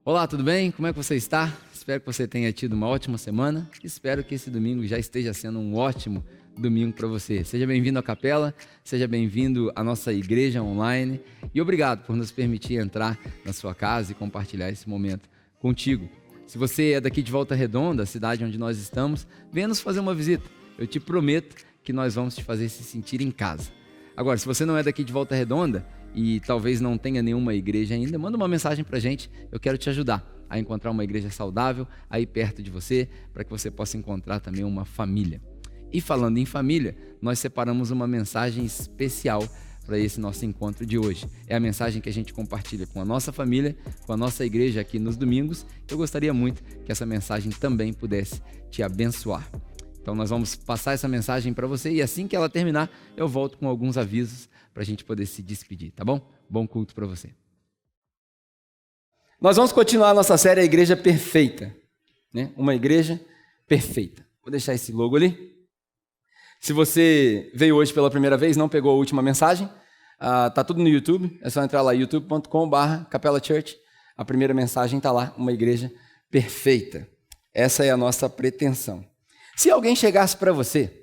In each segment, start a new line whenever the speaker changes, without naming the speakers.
Olá, tudo bem? Como é que você está? Espero que você tenha tido uma ótima semana. Espero que esse domingo já esteja sendo um ótimo domingo para você. Seja bem-vindo à Capela, seja bem-vindo à nossa igreja online e obrigado por nos permitir entrar na sua casa e compartilhar esse momento contigo. Se você é daqui de Volta Redonda, a cidade onde nós estamos, venha nos fazer uma visita. Eu te prometo que nós vamos te fazer se sentir em casa. Agora, se você não é daqui de Volta Redonda e talvez não tenha nenhuma igreja ainda, manda uma mensagem pra gente. Eu quero te ajudar a encontrar uma igreja saudável aí perto de você, para que você possa encontrar também uma família. E falando em família, nós separamos uma mensagem especial para esse nosso encontro de hoje. É a mensagem que a gente compartilha com a nossa família, com a nossa igreja aqui nos domingos. Eu gostaria muito que essa mensagem também pudesse te abençoar. Então nós vamos passar essa mensagem para você e assim que ela terminar, eu volto com alguns avisos para a gente poder se despedir, tá bom? Bom culto para você. Nós vamos continuar a nossa série A Igreja Perfeita, né? Uma igreja perfeita. Vou deixar esse logo ali. Se você veio hoje pela primeira vez, não pegou a última mensagem, tá tudo no YouTube, é só entrar lá, youtube.com/Capela Church. A primeira mensagem está lá, uma igreja perfeita. Essa é a nossa pretensão. Se alguém chegasse para você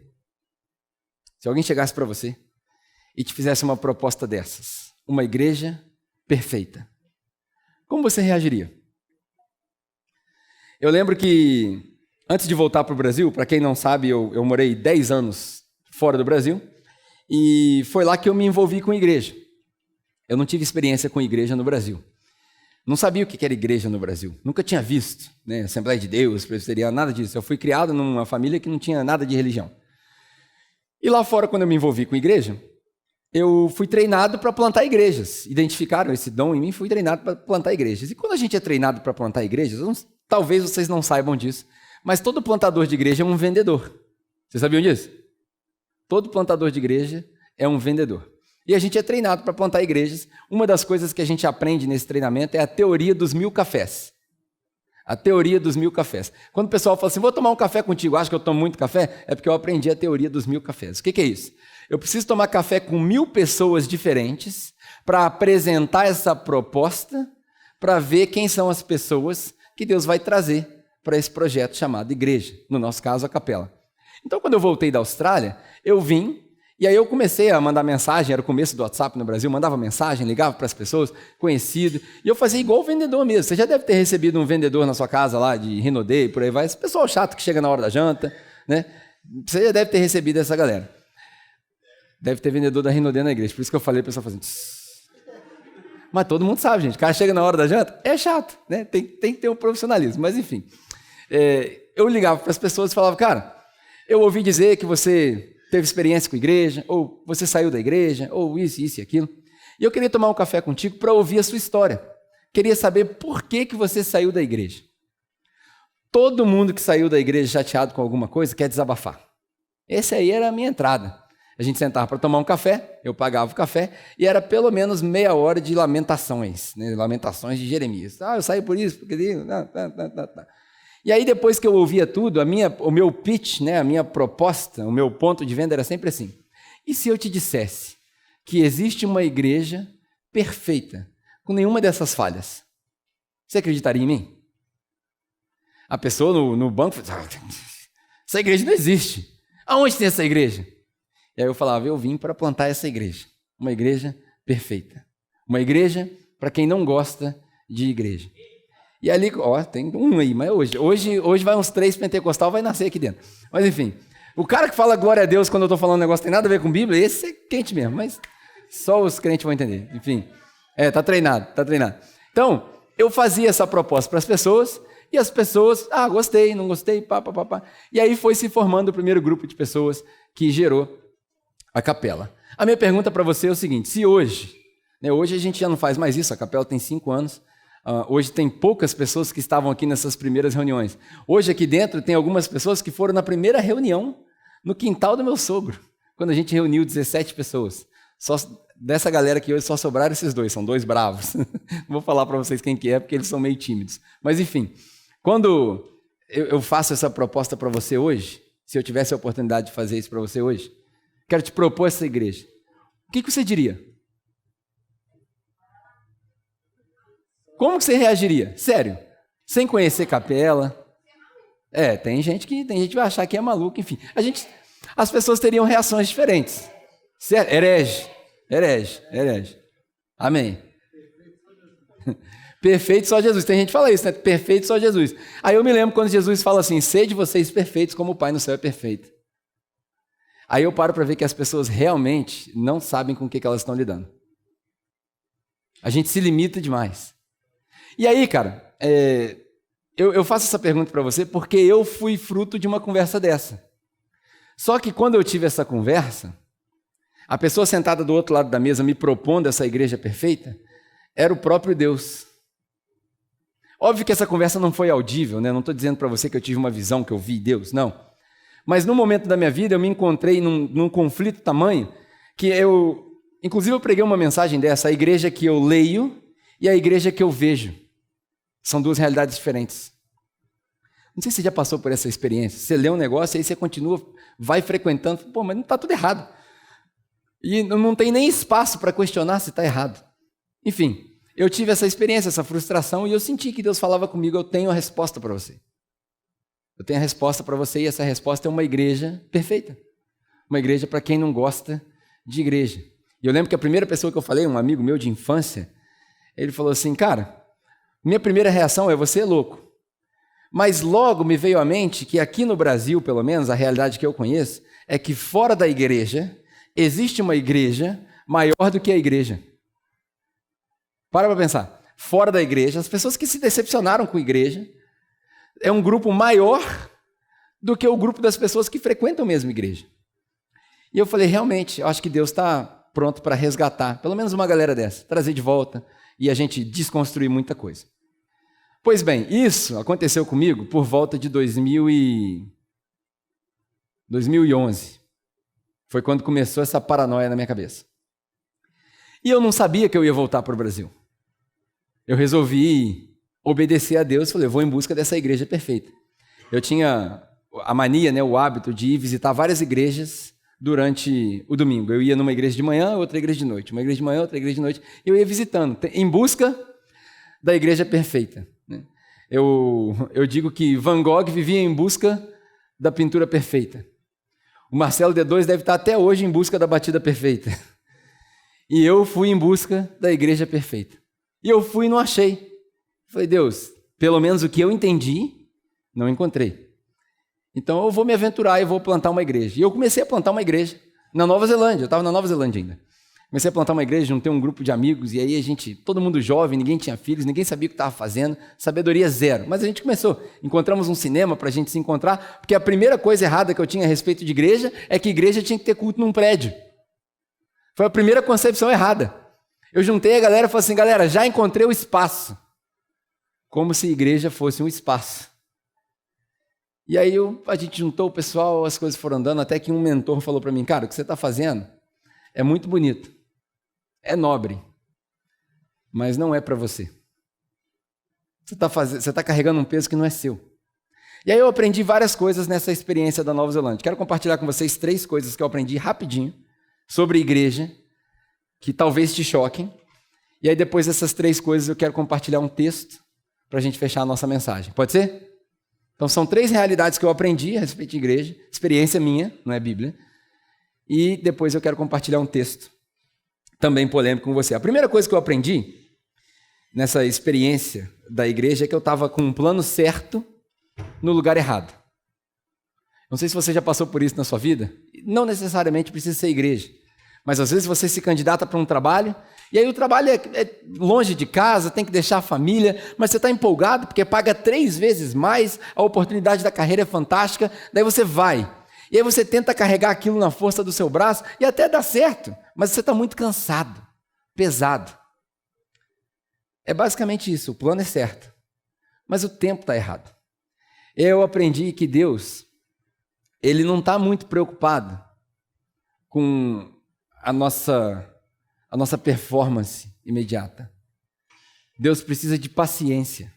e te fizesse uma proposta dessas, uma igreja perfeita, como você reagiria? Eu lembro que, antes de voltar para o Brasil, para quem não sabe, eu morei 10 anos fora do Brasil, e foi lá que eu me envolvi com igreja. Eu não tive experiência com igreja no Brasil. Não sabia o que era igreja no Brasil. Nunca tinha visto, né? Assembleia de Deus, presbiteriano, nada disso. Eu fui criado numa família que não tinha nada de religião. E lá fora, quando eu me envolvi com igreja, eu fui treinado para plantar igrejas. Identificaram esse dom em mim, fui treinado para plantar igrejas. E quando a gente é treinado para plantar igrejas, talvez vocês não saibam disso, mas todo plantador de igreja é um vendedor. Vocês sabiam disso? Todo plantador de igreja é um vendedor. E a gente é treinado para plantar igrejas. Uma das coisas que a gente aprende nesse treinamento é a teoria dos 1000 cafés. A teoria dos 1000 cafés. Quando o pessoal fala assim, vou tomar um café contigo, acho que eu tomo muito café, é porque eu aprendi a teoria dos 1000 cafés. O que é isso? Eu preciso tomar café com 1000 pessoas diferentes para apresentar essa proposta, para ver quem são as pessoas que Deus vai trazer para esse projeto chamado igreja, no nosso caso, a capela. Então, quando eu voltei da Austrália, eu vim, e aí eu comecei a mandar mensagem, era o começo do WhatsApp no Brasil, mandava mensagem, ligava para as pessoas, conhecido, e eu fazia igual o vendedor mesmo. Você já deve ter recebido um vendedor na sua casa lá, de Rinodê, por aí vai, esse pessoal chato que chega na hora da janta, né? Você já deve ter recebido essa galera. Deve ter vendedor da Rinodê na igreja, por isso que eu falei, o pessoal fazendo... Mas todo mundo sabe, gente, o cara chega na hora da janta, é chato, né? Tem que ter um profissionalismo, mas enfim. Eu ligava para as pessoas e falava, cara, eu ouvi dizer que você teve experiência com igreja, ou você saiu da igreja, ou isso e aquilo. E eu queria tomar um café contigo para ouvir a sua história. Queria saber por que você saiu da igreja. Todo mundo que saiu da igreja chateado com alguma coisa quer desabafar. Essa aí era a minha entrada. A gente sentava para tomar um café, eu pagava o café, e era pelo menos meia hora de lamentações, né? Lamentações de Jeremias. Eu saí por isso, porque... E aí, depois que eu ouvia tudo, o meu pitch, né, a minha proposta, o meu ponto de venda era sempre assim. E se eu te dissesse que existe uma igreja perfeita, com nenhuma dessas falhas? Você acreditaria em mim? A pessoa no banco falava, essa igreja não existe. Aonde tem essa igreja? E aí eu falava, eu vim para plantar essa igreja. Uma igreja perfeita. Uma igreja para quem não gosta de igreja. E ali, tem um aí, mas hoje vai uns 3 pentecostal, vai nascer aqui dentro. Mas enfim, o cara que fala glória a Deus quando eu estou falando um negócio que tem nada a ver com Bíblia, esse é quente mesmo, mas só os crentes vão entender. Enfim, tá treinado. Então, eu fazia essa proposta para as pessoas, e as pessoas, gostei, não gostei, pá. E aí foi se formando o primeiro grupo de pessoas que gerou a capela. A minha pergunta para você é o seguinte, se hoje a gente já não faz mais isso, a capela tem 5 anos, hoje tem poucas pessoas que estavam aqui nessas primeiras reuniões. Hoje aqui dentro tem algumas pessoas que foram na primeira reunião no quintal do meu sogro, quando a gente reuniu 17 pessoas. Só dessa galera que hoje só sobraram esses dois, são 2 bravos. Não vou falar para vocês quem que é, porque eles são meio tímidos. Mas enfim, quando eu faço essa proposta para você hoje, se eu tivesse a oportunidade de fazer isso para você hoje, quero te propor essa igreja. O que você diria? Como que você reagiria? Sério, sem conhecer capela. Tem gente que vai achar que é maluco, enfim. As pessoas teriam reações diferentes. Certo? Herege. Amém. Perfeito só Jesus. Tem gente que fala isso, né? Perfeito só Jesus. Aí eu me lembro quando Jesus fala assim, sede vocês perfeitos como o Pai no céu é perfeito. Aí eu paro para ver que as pessoas realmente não sabem com o que elas estão lidando. A gente se limita demais. E aí, cara, eu faço essa pergunta para você porque eu fui fruto de uma conversa dessa. Só que quando eu tive essa conversa, a pessoa sentada do outro lado da mesa me propondo essa igreja perfeita, era o próprio Deus. Óbvio que essa conversa não foi audível, né? Não estou dizendo para você que eu tive uma visão, que eu vi Deus, não. Mas no momento da minha vida eu me encontrei num conflito tamanho que inclusive eu preguei uma mensagem dessa, a igreja que eu leio e a igreja que eu vejo. São duas realidades diferentes. Não sei se você já passou por essa experiência. Você lê um negócio e aí você continua, vai frequentando, mas não está tudo errado. E não tem nem espaço para questionar se está errado. Enfim, eu tive essa experiência, essa frustração, e eu senti que Deus falava comigo, eu tenho a resposta para você. Eu tenho a resposta para você, e essa resposta é uma igreja perfeita. Uma igreja para quem não gosta de igreja. E eu lembro que a primeira pessoa que eu falei, um amigo meu de infância, ele falou assim, cara, minha primeira reação é você é louco. Mas logo me veio à mente que aqui no Brasil, pelo menos, a realidade que eu conheço, é que fora da igreja, existe uma igreja maior do que a igreja. Para pensar. Fora da igreja, as pessoas que se decepcionaram com a igreja, é um grupo maior do que o grupo das pessoas que frequentam a mesma igreja. E eu falei, realmente, eu acho que Deus está pronto para resgatar, pelo menos uma galera dessa, trazer de volta e a gente desconstruir muita coisa. Pois bem, isso aconteceu comigo por volta de 2011. Foi quando começou essa paranoia na minha cabeça. E eu não sabia que eu ia voltar para o Brasil. Eu resolvi obedecer a Deus e falei, eu vou em busca dessa igreja perfeita. Eu tinha a mania, né, o hábito de ir visitar várias igrejas durante o domingo. Eu ia numa igreja de manhã, outra igreja de noite. Uma igreja de manhã, outra igreja de noite. Eu ia visitando, em busca da igreja perfeita. Eu digo que Van Gogh vivia em busca da pintura perfeita. O Marcelo D2 deve estar até hoje em busca da batida perfeita. E eu fui em busca da igreja perfeita. E eu fui e não achei. Falei, Deus, pelo menos o que eu entendi, não encontrei. Então eu vou me aventurar e vou plantar uma igreja. E eu comecei a plantar uma igreja na Nova Zelândia. Eu estava na Nova Zelândia ainda. Comecei a plantar uma igreja, juntei um grupo de amigos, e aí todo mundo jovem, ninguém tinha filhos, ninguém sabia o que estava fazendo, sabedoria zero. Mas a gente começou, encontramos um cinema para a gente se encontrar, porque a primeira coisa errada que eu tinha a respeito de igreja é que igreja tinha que ter culto num prédio. Foi a primeira concepção errada. Eu juntei a galera e falei assim, galera, já encontrei o espaço. Como se igreja fosse um espaço. E aí a gente juntou o pessoal, as coisas foram andando, até que um mentor falou para mim, cara, o que você está fazendo é muito bonito, é nobre, mas não é para você. Você está carregando um peso que não é seu. E aí eu aprendi várias coisas nessa experiência da Nova Zelândia. Quero compartilhar com vocês 3 coisas que eu aprendi rapidinho sobre igreja, que talvez te choquem. E aí depois dessas 3 coisas eu quero compartilhar um texto para a gente fechar a nossa mensagem. Pode ser? Então são 3 realidades que eu aprendi a respeito de igreja, experiência minha, não é Bíblia. E depois eu quero compartilhar um texto também polêmico com você. A primeira coisa que eu aprendi nessa experiência da igreja é que eu estava com um plano certo no lugar errado. Não sei se você já passou por isso na sua vida. Não necessariamente precisa ser igreja. Mas às vezes você se candidata para um trabalho, e aí o trabalho é longe de casa, tem que deixar a família, mas você está empolgado porque paga 3 vezes mais, a oportunidade da carreira é fantástica, daí você vai. E aí você tenta carregar aquilo na força do seu braço e até dá certo, mas você está muito cansado, pesado. É basicamente isso, o plano é certo, mas o tempo está errado. Eu aprendi que Deus, Ele não está muito preocupado com a nossa performance imediata. Deus precisa de paciência.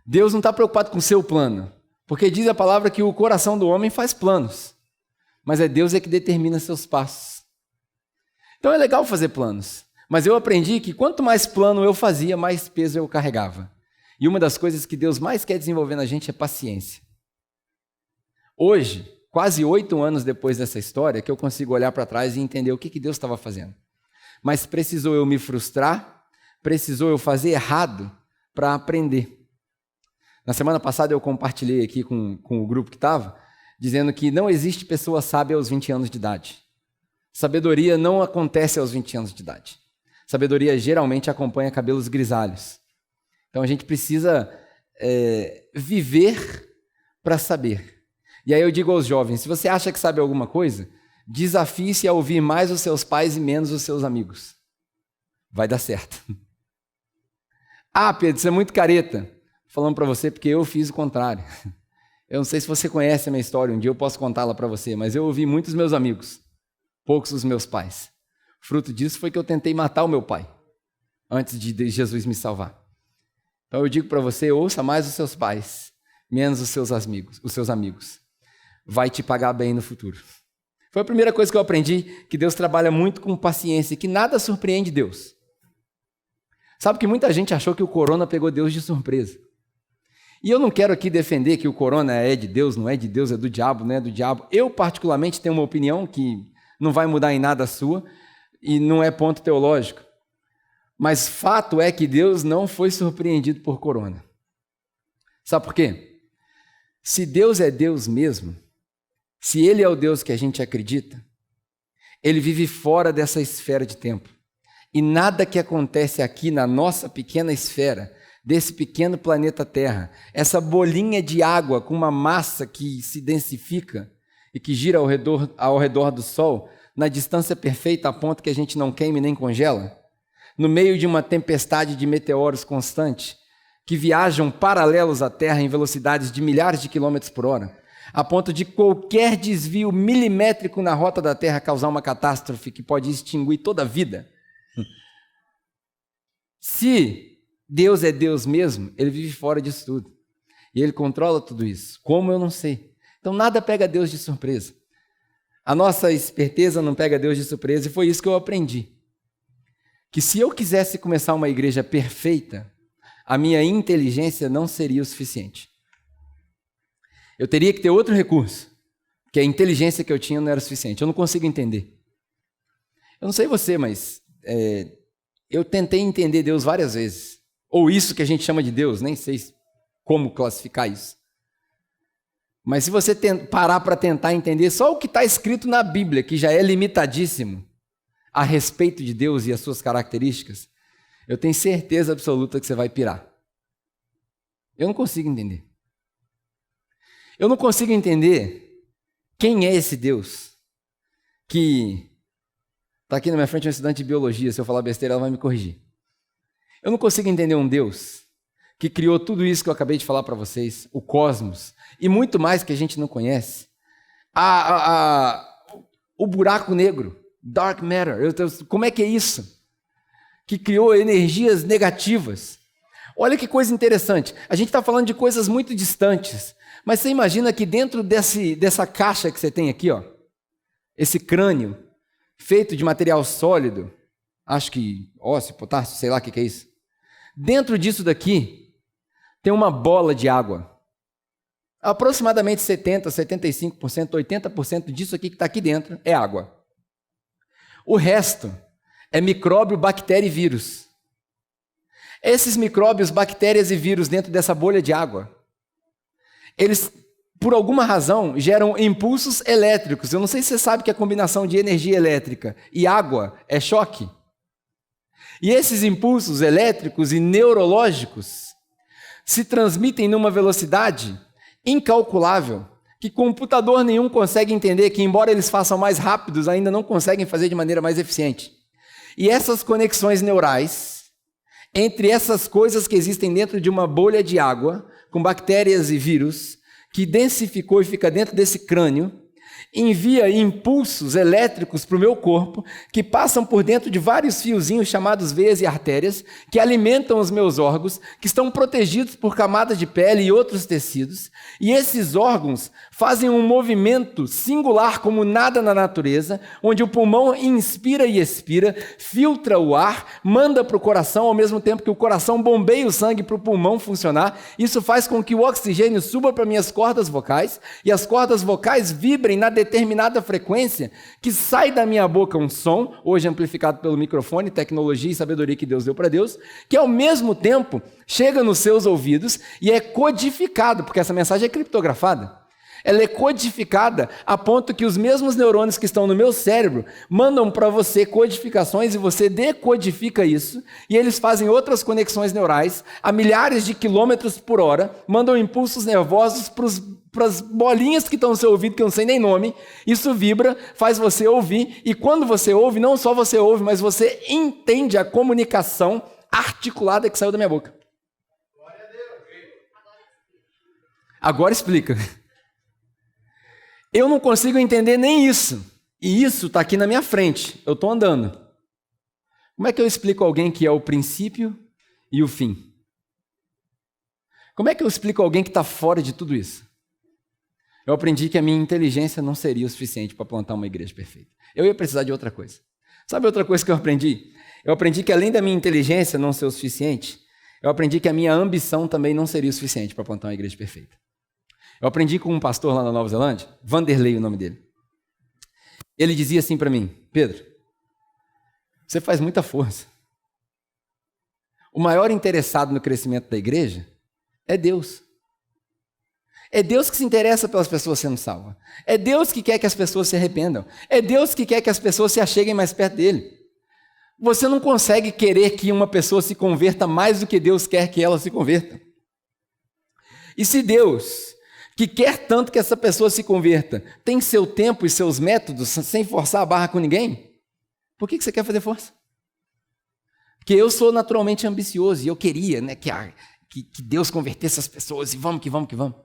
Deus não está preocupado com o seu plano, porque diz a palavra que o coração do homem faz planos, mas é Deus que determina seus passos. Então é legal fazer planos, Mas eu aprendi que quanto mais plano eu fazia, mais peso eu carregava. E uma das coisas que Deus mais quer desenvolver na gente é paciência. Hoje, quase 8 anos depois dessa história, que eu consigo olhar para trás e entender o que Deus estava fazendo. Mas precisou eu me frustrar, precisou eu fazer errado para aprender. Na semana passada eu compartilhei aqui com o grupo que estava, dizendo que não existe pessoa sábia aos 20 anos de idade. Sabedoria não acontece aos 20 anos de idade. Sabedoria geralmente acompanha cabelos grisalhos. Então a gente precisa viver para saber. E aí eu digo aos jovens, se você acha que sabe alguma coisa, desafie-se a ouvir mais os seus pais e menos os seus amigos. Vai dar certo. Ah, Pedro, você é muito careta. Falando para você porque eu fiz o contrário. Eu não sei se você conhece a minha história, um dia eu posso contá-la para você, mas eu ouvi muitos meus amigos, poucos os meus pais. Fruto disso foi que eu tentei matar o meu pai, antes de Jesus me salvar. Então eu digo para você, ouça mais os seus pais, menos os seus amigos. Vai te pagar bem no futuro. Foi a primeira coisa que eu aprendi, que Deus trabalha muito com paciência, que nada surpreende Deus. Sabe que muita gente achou que o corona pegou Deus de surpresa. E eu não quero aqui defender que o corona é de Deus, não é de Deus, é do diabo, não é do diabo. Eu particularmente tenho uma opinião que não vai mudar em nada a sua, e não é ponto teológico. Mas fato é que Deus não foi surpreendido por corona. Sabe por quê? Se Deus é Deus mesmo, se Ele é o Deus que a gente acredita, Ele vive fora dessa esfera de tempo. E nada que acontece aqui na nossa pequena esfera, desse pequeno planeta Terra, essa bolinha de água com uma massa que se densifica e que gira ao redor do Sol, na distância perfeita a ponto que a gente não queime nem congela, no meio de uma tempestade de meteoros constante, que viajam paralelos à Terra em velocidades de milhares de quilômetros por hora, a ponto de qualquer desvio milimétrico na rota da Terra causar uma catástrofe que pode extinguir toda a vida. Se Deus é Deus mesmo, Ele vive fora disso tudo. E Ele controla tudo isso. Como eu não sei. Então nada pega Deus de surpresa. A nossa esperteza não pega Deus de surpresa, e foi isso que eu aprendi. Que se eu quisesse começar uma igreja perfeita, a minha inteligência não seria o suficiente. Eu teria que ter outro recurso, porque a inteligência que eu tinha não era o suficiente. Eu não consigo entender. Eu não sei você, mas eu tentei entender Deus várias vezes. Ou isso que a gente chama de Deus, nem sei como classificar isso. Mas se você parar para tentar entender só o que está escrito na Bíblia, que já é limitadíssimo a respeito de Deus e as suas características, eu tenho certeza absoluta que você vai pirar. Eu não consigo entender. Eu não consigo entender quem é esse Deus que está aqui na minha frente um estudante de biologia. Se eu falar besteira, ela vai me corrigir. Eu não consigo entender um Deus que criou tudo isso que eu acabei de falar para vocês, o cosmos, e muito mais que a gente não conhece. O buraco negro, dark matter, como é que é isso? Que criou energias negativas. Olha que coisa interessante, a gente está falando de coisas muito distantes, mas você imagina que dentro dessa caixa que você tem aqui, ó, esse crânio, feito de material sólido, acho que ósseo, potássio, sei lá o que é isso, dentro disso daqui, tem uma bola de água. Aproximadamente 70%, 75%, 80% disso aqui que está aqui dentro é água. O resto é micróbio, bactéria e vírus. Esses micróbios, bactérias e vírus dentro dessa bolha de água, eles, por alguma razão, geram impulsos elétricos. Eu não sei se você sabe que a combinação de energia elétrica e água é choque. E esses impulsos elétricos e neurológicos se transmitem numa velocidade incalculável, que computador nenhum consegue entender, que embora eles façam mais rápidos, ainda não conseguem fazer de maneira mais eficiente. E essas conexões neurais, entre essas coisas que existem dentro de uma bolha de água, com bactérias e vírus, que densificou e fica dentro desse crânio, envia impulsos elétricos para o meu corpo, que passam por dentro de vários fiozinhos chamados veias e artérias, que alimentam os meus órgãos, que estão protegidos por camadas de pele e outros tecidos, e esses órgãos fazem um movimento singular como nada na natureza, onde o pulmão inspira e expira, filtra o ar, manda para o coração, ao mesmo tempo que o coração bombeia o sangue para o pulmão funcionar. Isso faz com que o oxigênio suba para minhas cordas vocais, e as cordas vocais vibrem na determinada frequência, que sai da minha boca um som, hoje amplificado pelo microfone, tecnologia e sabedoria que Deus deu para Deus, que ao mesmo tempo chega nos seus ouvidos e é codificado, porque essa mensagem é criptografada. Ela é codificada a ponto que os mesmos neurônios que estão no meu cérebro mandam para você codificações e você decodifica isso, e eles fazem outras conexões neurais a milhares de quilômetros por hora, mandam impulsos nervosos para as bolinhas que estão no seu ouvido, que eu não sei nem nome. Isso vibra, faz você ouvir, e quando você ouve, não só você ouve, mas você entende a comunicação articulada que saiu da minha boca. Agora explica. Eu não consigo entender nem isso. E isso está aqui na minha frente. Eu estou andando. Como é que eu explico a alguém que é o princípio e o fim? Como é que eu explico a alguém que está fora de tudo isso? Eu aprendi que a minha inteligência não seria o suficiente para plantar uma igreja perfeita. Eu ia precisar de outra coisa. Sabe outra coisa que eu aprendi? Eu aprendi que além da minha inteligência não ser o suficiente, eu aprendi que a minha ambição também não seria o suficiente para plantar uma igreja perfeita. Eu aprendi com um pastor lá na Nova Zelândia, Vanderlei o nome dele. Ele dizia assim para mim: Pedro, você faz muita força. O maior interessado no crescimento da igreja é Deus. É Deus que se interessa pelas pessoas sendo salvas. É Deus que quer que as pessoas se arrependam. É Deus que quer que as pessoas se acheguem mais perto dele. Você não consegue querer que uma pessoa se converta mais do que Deus quer que ela se converta. E se Deus, que quer tanto que essa pessoa se converta, tem seu tempo e seus métodos sem forçar a barra com ninguém, por que você quer fazer força? Porque eu sou naturalmente ambicioso e eu queria, né, que Deus convertesse as pessoas e vamos que vamos que vamos.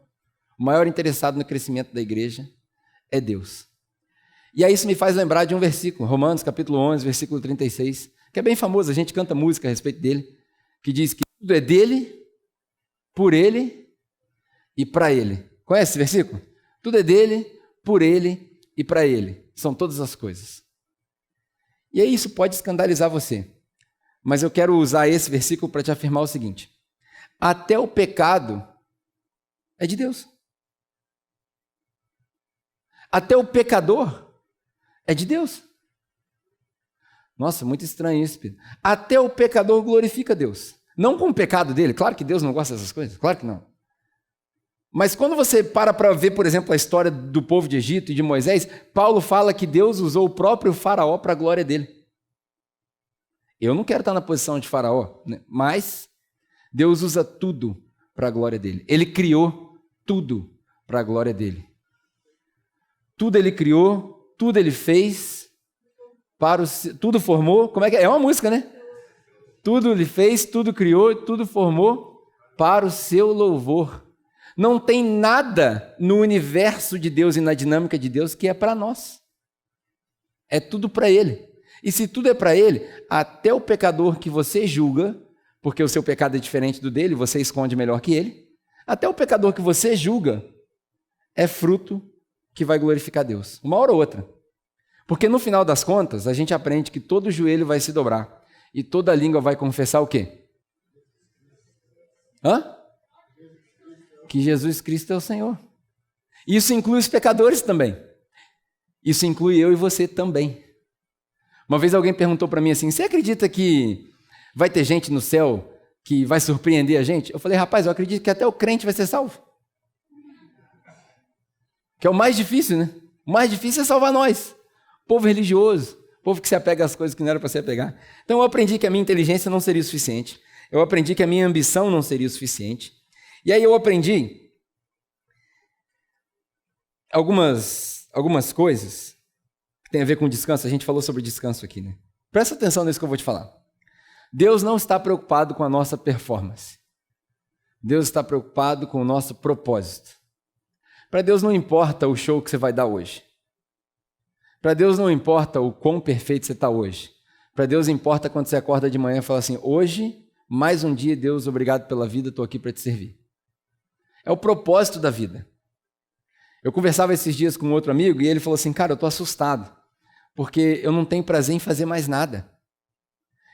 O maior interessado no crescimento da igreja é Deus. E aí isso me faz lembrar de um versículo, Romanos capítulo 11, versículo 36, que é bem famoso, a gente canta música a respeito dele, que diz que tudo é dele, por ele e para ele. Conhece esse versículo? Tudo é dele, por ele e para ele. São todas as coisas. E aí isso pode escandalizar você. Mas eu quero usar esse versículo para te afirmar o seguinte: até o pecado é de Deus. Até o pecador é de Deus. Nossa, muito estranho isso, Pedro. Até o pecador glorifica Deus. Não com o pecado dele. Claro que Deus não gosta dessas coisas. Claro que não. Mas quando você para ver, por exemplo, a história do povo de Egito e de Moisés, Paulo fala que Deus usou o próprio faraó para a glória dele. Eu não quero estar na posição de faraó, né? Mas Deus usa tudo para a glória dele. Ele criou tudo para a glória dele. Tudo ele criou, tudo ele fez, tudo formou. Como é que é? É uma música, né? Tudo ele fez, tudo criou, tudo formou para o seu louvor. Não tem nada no universo de Deus e na dinâmica de Deus que é para nós. É tudo para Ele. E se tudo é para Ele, até o pecador que você julga, porque o seu pecado é diferente do dele, você esconde melhor que ele, até o pecador que você julga é fruto que vai glorificar Deus, uma hora ou outra. Porque no final das contas, a gente aprende que todo joelho vai se dobrar e toda língua vai confessar o quê? Que Jesus Cristo é o Senhor. Isso inclui os pecadores também. Isso inclui eu e você também. Uma vez alguém perguntou para mim assim: você acredita que vai ter gente no céu que vai surpreender a gente? Eu falei: rapaz, eu acredito que até o crente vai ser salvo. Que é o mais difícil, né? O mais difícil é salvar nós. Povo religioso, povo que se apega às coisas que não era para se apegar. Então eu aprendi que a minha inteligência não seria o suficiente. Eu aprendi que a minha ambição não seria o suficiente. E aí eu aprendi algumas coisas que tem a ver com descanso. A gente falou sobre descanso aqui, né? Presta atenção nisso que eu vou te falar. Deus não está preocupado com a nossa performance. Deus está preocupado com o nosso propósito. Para Deus não importa o show que você vai dar hoje. Para Deus não importa o quão perfeito você está hoje. Para Deus importa quando você acorda de manhã e fala assim, hoje, mais um dia, Deus, obrigado pela vida, estou aqui para te servir. É o propósito da vida. Eu conversava esses dias com outro amigo e ele falou assim, cara, eu estou assustado, porque eu não tenho prazer em fazer mais nada.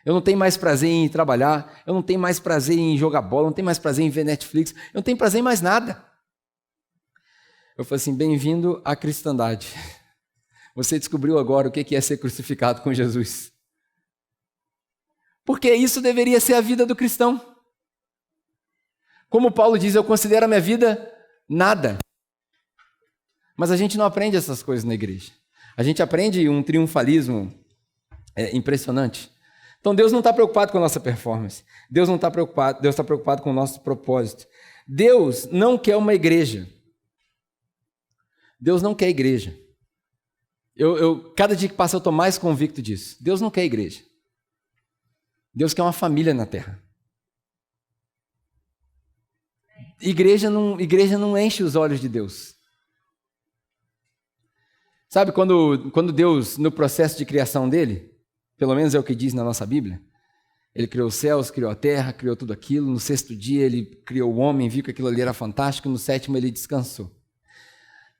Eu não tenho mais prazer em ir trabalhar, eu não tenho mais prazer em jogar bola, eu não tenho mais prazer em ver Netflix, eu não tenho prazer em mais nada. Eu falei assim, bem-vindo à cristandade. Você descobriu agora o que é ser crucificado com Jesus. Porque isso deveria ser a vida do cristão. Como Paulo diz, eu considero a minha vida nada. Mas a gente não aprende essas coisas na igreja. A gente aprende um triunfalismo impressionante. Então Deus não está preocupado com a nossa performance. Deus não está preocupado, Deus está preocupado com o nosso propósito. Deus não quer uma igreja. Deus não quer igreja. Cada dia que passa eu estou mais convicto disso. Deus não quer igreja. Deus quer uma família na terra. Igreja não enche os olhos de Deus. Sabe quando Deus, no processo de criação dele, pelo menos é o que diz na nossa Bíblia, ele criou os céus, criou a terra, criou tudo aquilo, no sexto dia ele criou o homem, viu que aquilo ali era fantástico, no sétimo ele descansou.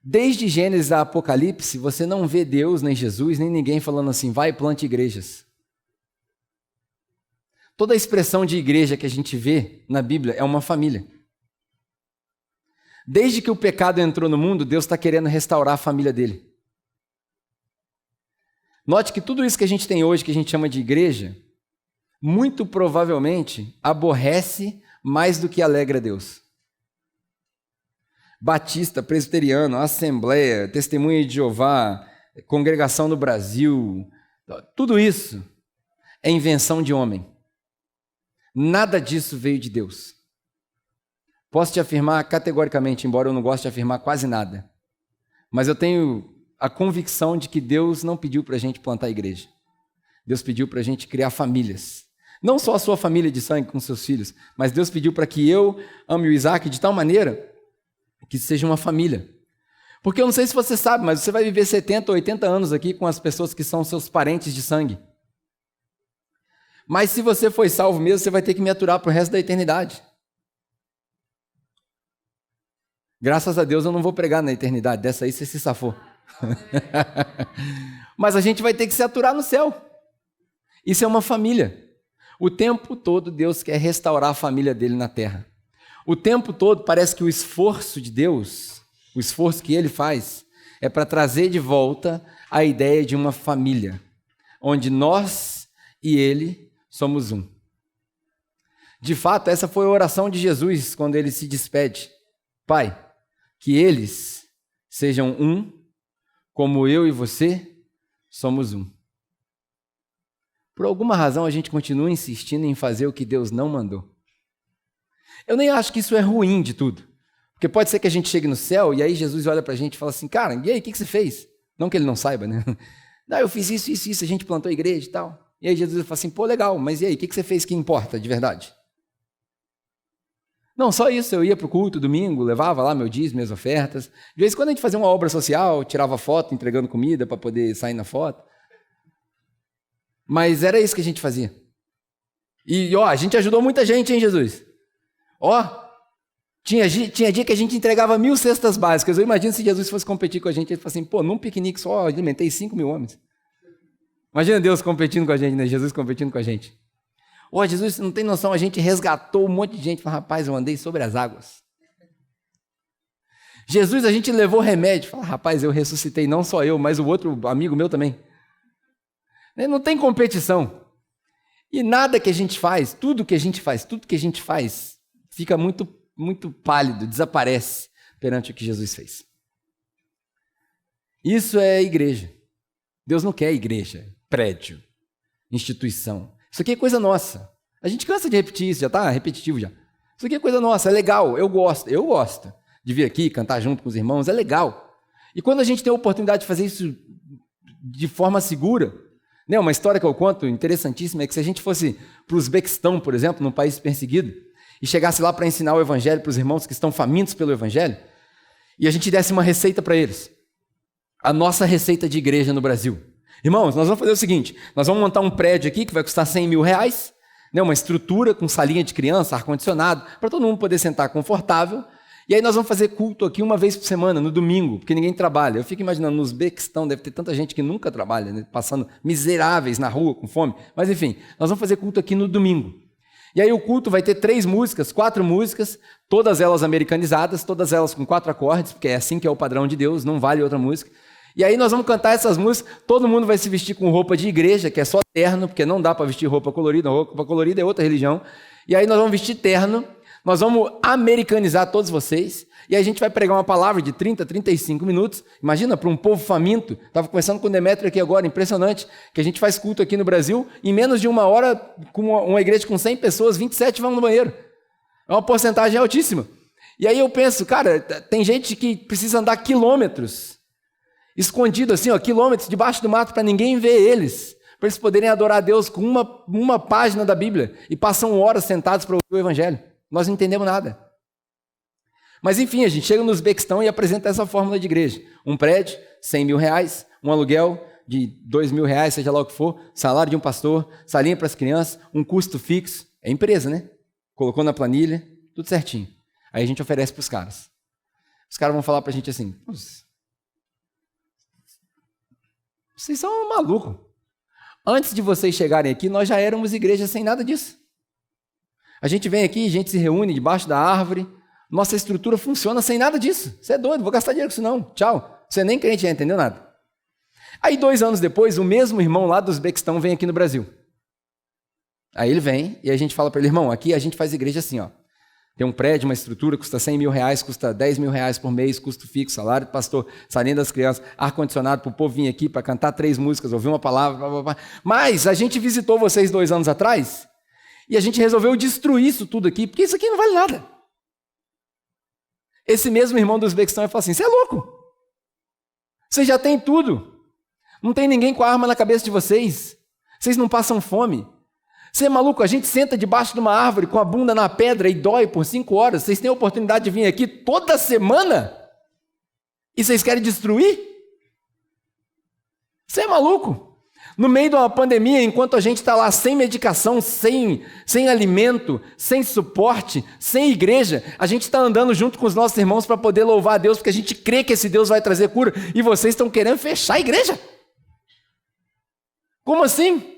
Desde Gênesis a Apocalipse, você não vê Deus, nem Jesus, nem ninguém falando assim, vai e plante igrejas. Toda a expressão de igreja que a gente vê na Bíblia é uma família. Desde que o pecado entrou no mundo, Deus está querendo restaurar a família dele. Note que tudo isso que a gente tem hoje, que a gente chama de igreja, muito provavelmente aborrece mais do que alegra Deus. Batista, presbiteriano, Assembleia, Testemunha de Jeová, Congregação no Brasil, tudo isso é invenção de homem. Nada disso veio de Deus. Posso te afirmar categoricamente, embora eu não goste de afirmar quase nada, mas eu tenho a convicção de que Deus não pediu para a gente plantar igreja. Deus pediu para a gente criar famílias. Não só a sua família de sangue com seus filhos, mas Deus pediu para que eu ame o Isaac de tal maneira que seja uma família. Porque eu não sei se você sabe, mas você vai viver 70, 80 anos aqui com as pessoas que são seus parentes de sangue. Mas se você foi salvo mesmo, você vai ter que me aturar para o resto da eternidade. Graças a Deus eu não vou pregar na eternidade, dessa aí você se safou. Mas a gente vai ter que se aturar no céu. Isso é uma família. O tempo todo Deus quer restaurar a família dele na terra. O tempo todo parece que o esforço de Deus, o esforço que ele faz, é para trazer de volta a ideia de uma família, onde nós e ele somos um. De fato, essa foi a oração de Jesus quando ele se despede. Pai, que eles sejam um, como eu e você somos um. Por alguma razão, a gente continua insistindo em fazer o que Deus não mandou. Eu nem acho que isso é ruim de tudo. Porque pode ser que a gente chegue no céu e aí Jesus olha para a gente e fala assim, cara, e aí, o que você fez? Não que ele não saiba, né? Não, eu fiz isso, isso, isso, a gente plantou a igreja e tal. E aí Jesus fala assim, pô, legal, mas e aí, o que você fez que importa de verdade? Não, só isso, eu ia para o culto domingo, levava lá meu dízimo, minhas ofertas. De vez em quando a gente fazia uma obra social, tirava foto, entregando comida para poder sair na foto. Mas era isso que a gente fazia. E, a gente ajudou muita gente, hein, Jesus? Tinha dia que a gente entregava 1.000 cestas básicas. Eu imagino se Jesus fosse competir com a gente, ele falasse assim, pô, num piquenique só, eu alimentei 5.000 homens. Imagina Deus competindo com a gente, né? Jesus competindo com a gente. Jesus, não tem noção, a gente resgatou um monte de gente. Fala, rapaz, eu andei sobre as águas. Jesus, a gente levou remédio. Fala, rapaz, eu ressuscitei, não só eu, mas o outro amigo meu também. Não tem competição. E nada que a gente faz, tudo que a gente faz, fica muito, muito pálido, desaparece perante o que Jesus fez. Isso é igreja. Deus não quer igreja, prédio, instituição. Isso aqui é coisa nossa. A gente cansa de repetir isso, já está repetitivo já. Isso aqui é coisa nossa, é legal, eu gosto de vir aqui, cantar junto com os irmãos, é legal. E quando a gente tem a oportunidade de fazer isso de forma segura, né, uma história que eu conto interessantíssima é que se a gente fosse para o Uzbequistão, por exemplo, num país perseguido, e chegasse lá para ensinar o evangelho para os irmãos que estão famintos pelo evangelho, e a gente desse uma receita para eles. a nossa receita de igreja no Brasil. Irmãos, nós vamos fazer o seguinte, nós vamos montar um prédio aqui que vai custar R$100 mil, né, uma estrutura com salinha de criança, ar-condicionado, para todo mundo poder sentar confortável. E aí nós vamos fazer culto aqui uma vez por semana, no domingo, porque ninguém trabalha. Eu fico imaginando, no Uzbequistão deve ter tanta gente que nunca trabalha, né? Passando miseráveis na rua, com fome. Mas enfim, nós vamos fazer culto aqui no domingo. E aí o culto vai ter 3 músicas, 4 músicas, todas elas americanizadas, todas elas com 4 acordes, porque é assim que é o padrão de Deus, não vale outra música. E aí nós vamos cantar essas músicas, todo mundo vai se vestir com roupa de igreja, que é só terno, porque não dá para vestir roupa colorida é outra religião. E aí nós vamos vestir terno, nós vamos americanizar todos vocês, e aí a gente vai pregar uma palavra de 30, 35 minutos. Imagina, para um povo faminto. Estava conversando com o Demétrio aqui agora, impressionante, que a gente faz culto aqui no Brasil, em menos de 1 hora, com uma igreja com 100 pessoas, 27 vão no banheiro. É uma porcentagem altíssima. E aí eu penso, cara, tem gente que precisa andar quilômetros, escondido assim, ó, quilômetros debaixo do mato, para ninguém ver eles, para eles poderem adorar a Deus com uma página da Bíblia, e passam horas sentados para ouvir o Evangelho. Nós não entendemos nada. Mas enfim, a gente chega no Uzbequistão e apresenta essa fórmula de igreja. Um prédio, R$100 mil, um aluguel de R$2 mil, seja lá o que for, salário de um pastor, salinha para as crianças, um custo fixo. É empresa, né? Colocou na planilha, tudo certinho. Aí a gente oferece para os caras. Os caras vão falar para a gente assim, vocês são malucos. Antes de vocês chegarem aqui, nós já éramos igreja sem nada disso. A gente vem aqui, a gente se reúne debaixo da árvore, nossa estrutura funciona sem nada disso. Você é doido, vou gastar dinheiro com isso não. Tchau. Você nem crente, já entendeu nada. Aí 2 anos depois, o mesmo irmão lá do Uzbequistão vem aqui no Brasil. Aí ele vem e a gente fala para ele, irmão, aqui a gente faz igreja assim, ó. Tem um prédio, uma estrutura, custa R$100 mil, custa R$10 mil por mês, custo fixo, salário do pastor, salinha das crianças, ar-condicionado para o povo vir aqui para cantar 3 músicas, ouvir uma palavra, blá, blá, blá. Mas a gente visitou vocês 2 anos atrás e a gente resolveu destruir isso tudo aqui, porque isso aqui não vale nada. Esse mesmo irmão do Uzbequistão vai falar assim, você é louco, vocês já têm tudo, não tem ninguém com a arma na cabeça de vocês não passam fome. Você é maluco? A gente senta debaixo de uma árvore com a bunda na pedra e dói por 5 horas. Vocês têm a oportunidade de vir aqui toda semana? E vocês querem destruir? Você é maluco? No meio de uma pandemia, enquanto a gente está lá sem medicação, sem alimento, sem suporte, sem igreja, a gente está andando junto com os nossos irmãos para poder louvar a Deus, porque a gente crê que esse Deus vai trazer cura, e vocês estão querendo fechar a igreja. Como assim?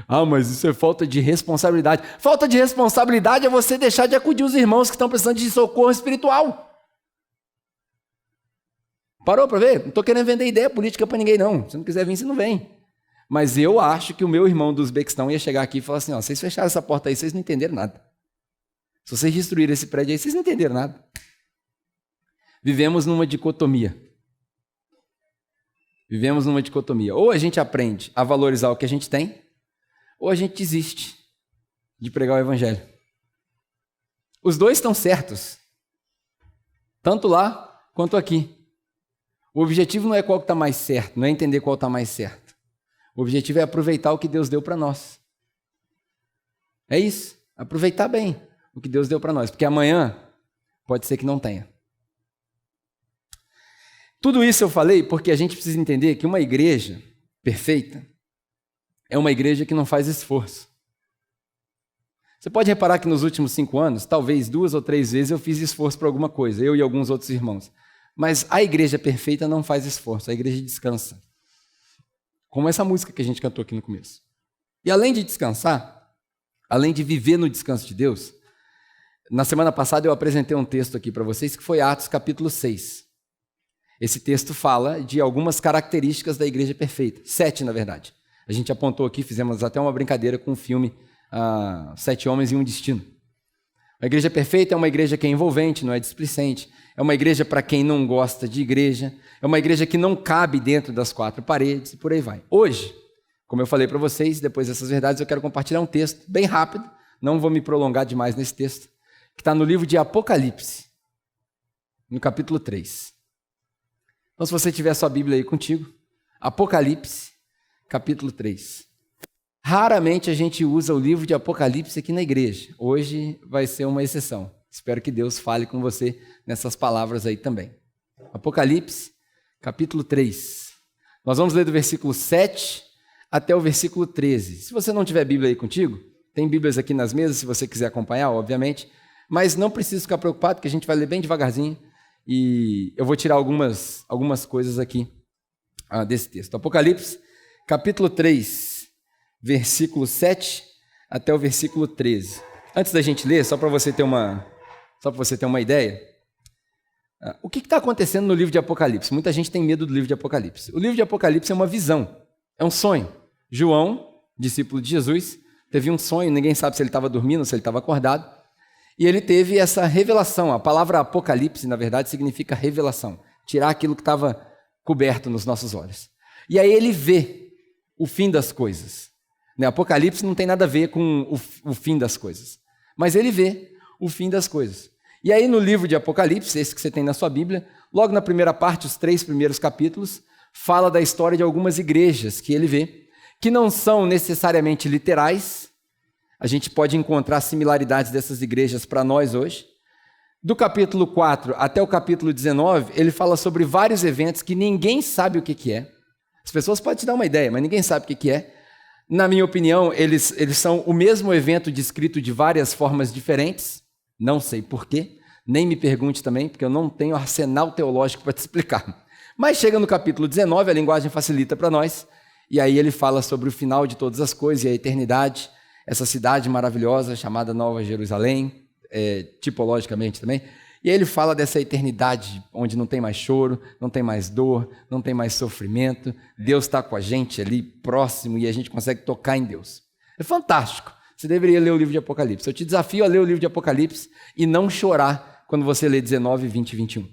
Ah, mas isso é falta de responsabilidade. Falta de responsabilidade é você deixar de acudir os irmãos que estão precisando de socorro espiritual. Parou para ver? Não estou querendo vender ideia política para ninguém, não. Se não quiser vir, você não vem. Mas eu acho que o meu irmão do Uzbequistão ia chegar aqui e falar assim, ó, vocês fecharam essa porta aí, vocês não entenderam nada. Se vocês destruíram esse prédio aí, vocês não entenderam nada. Vivemos numa dicotomia. Ou a gente aprende a valorizar o que a gente tem, ou a gente desiste de pregar o Evangelho. Os dois estão certos, tanto lá quanto aqui. O objetivo não é qual que está mais certo, não é entender qual está mais certo. O objetivo é aproveitar o que Deus deu para nós. É isso, aproveitar bem o que Deus deu para nós, porque amanhã pode ser que não tenha. Tudo isso eu falei porque a gente precisa entender que uma igreja perfeita é uma igreja que não faz esforço. Você pode reparar que nos últimos 5 anos, talvez 2 ou 3 vezes eu fiz esforço para alguma coisa, eu e alguns outros irmãos. Mas a igreja perfeita não faz esforço, a igreja descansa. Como essa música que a gente cantou aqui no começo. E além de descansar, além de viver no descanso de Deus, na semana passada eu apresentei um texto aqui para vocês que foi Atos capítulo 6. Esse texto fala de algumas características da igreja perfeita, 7 na verdade. A gente apontou aqui, fizemos até uma brincadeira com o filme 7 Homens e um Destino. A igreja perfeita é uma igreja que é envolvente, não é displicente. É uma igreja para quem não gosta de igreja. É uma igreja que não cabe dentro das 4 paredes e por aí vai. Hoje, como eu falei para vocês, depois dessas verdades, eu quero compartilhar um texto bem rápido, não vou me prolongar demais nesse texto, que está no livro de Apocalipse, no capítulo 3. Então, se você tiver a sua Bíblia aí contigo, Apocalipse, capítulo 3. Raramente a gente usa o livro de Apocalipse aqui na igreja. Hoje vai ser uma exceção. Espero que Deus fale com você nessas palavras aí também. Apocalipse, capítulo 3. Nós vamos ler do versículo 7 até o versículo 13. Se você não tiver Bíblia aí contigo, tem Bíblias aqui nas mesas, se você quiser acompanhar, obviamente, mas não precisa ficar preocupado, porque a gente vai ler bem devagarzinho e eu vou tirar algumas coisas aqui desse texto. Apocalipse, capítulo 3, versículo 7 até o versículo 13. Antes da gente ler, só para você ter uma ideia, o que está acontecendo no livro de Apocalipse? Muita gente tem medo do livro de Apocalipse. O livro de Apocalipse é uma visão, é um sonho. João, discípulo de Jesus, teve um sonho, ninguém sabe se ele estava dormindo, se ele estava acordado, e ele teve essa revelação. A palavra Apocalipse, na verdade, significa revelação, tirar aquilo que estava coberto nos nossos olhos. E aí ele vê o fim das coisas. Apocalipse não tem nada a ver com o fim das coisas, mas ele vê o fim das coisas. E aí no livro de Apocalipse, esse que você tem na sua Bíblia, logo na primeira parte, os 3 primeiros capítulos, fala da história de algumas igrejas que ele vê, que não são necessariamente literais. A gente pode encontrar similaridades dessas igrejas para nós hoje. Do capítulo 4 até o capítulo 19, ele fala sobre vários eventos que ninguém sabe o que é. As pessoas podem te dar uma ideia, mas ninguém sabe o que é. Na minha opinião, eles são o mesmo evento descrito de várias formas diferentes. Não sei porquê, nem me pergunte também, porque eu não tenho arsenal teológico para te explicar. Mas chega no capítulo 19, a linguagem facilita para nós, e aí ele fala sobre o final de todas as coisas e a eternidade, essa cidade maravilhosa chamada Nova Jerusalém, tipologicamente também. E aí ele fala dessa eternidade onde não tem mais choro, não tem mais dor, não tem mais sofrimento. Deus está com a gente ali próximo e a gente consegue tocar em Deus. É fantástico. Você deveria ler o livro de Apocalipse. Eu te desafio a ler o livro de Apocalipse e não chorar quando você lê 19, 20 e 21.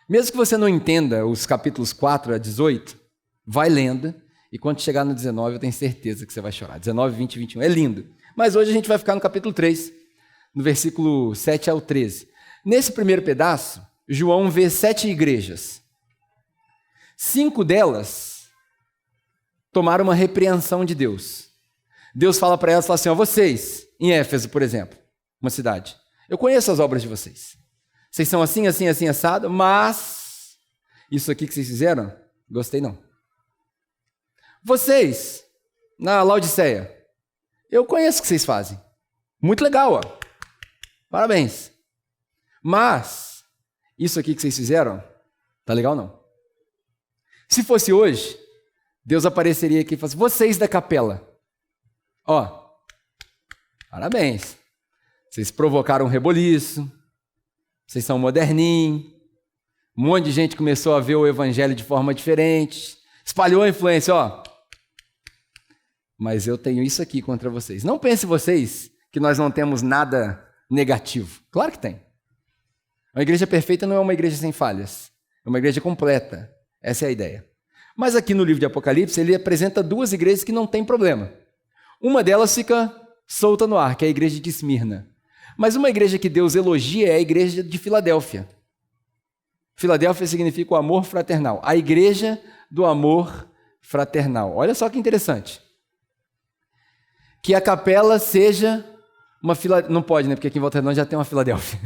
Mesmo que você não entenda os capítulos 4 a 18, vai lendo, e quando chegar no 19, eu tenho certeza que você vai chorar. 19, 20 e 21. É lindo. Mas hoje a gente vai ficar no capítulo 3, no versículo 7 ao 13. Nesse primeiro pedaço, João vê 7 igrejas. 5 delas tomaram uma repreensão de Deus. Deus fala para elas, fala assim, vocês, em Éfeso, por exemplo, uma cidade, eu conheço as obras de vocês. Vocês são assim, assim, assim, assado, mas isso aqui que vocês fizeram, gostei não. Vocês, na Laodiceia, eu conheço o que vocês fazem. Muito legal, ó. Parabéns. Mas isso aqui que vocês fizeram, tá legal não? Se fosse hoje, Deus apareceria aqui e falasse, vocês da capela, ó, parabéns. Vocês provocaram um reboliço, vocês são moderninhos, um monte de gente começou a ver o evangelho de forma diferente, espalhou a influência, ó. Mas eu tenho isso aqui contra vocês. Não pense vocês que nós não temos nada negativo. Claro que tem. Uma igreja perfeita não é uma igreja sem falhas. É uma igreja completa. Essa é a ideia. Mas aqui no livro de Apocalipse, ele apresenta 2 igrejas que não tem problema. Uma delas fica solta no ar, que é a igreja de Esmirna. Mas uma igreja que Deus elogia é a igreja de Filadélfia. Filadélfia significa o amor fraternal. A igreja do amor fraternal. Olha só que interessante. Que a capela seja uma Filadélfia. Não pode, né? Porque aqui em Volta Redonda já tem uma Filadélfia.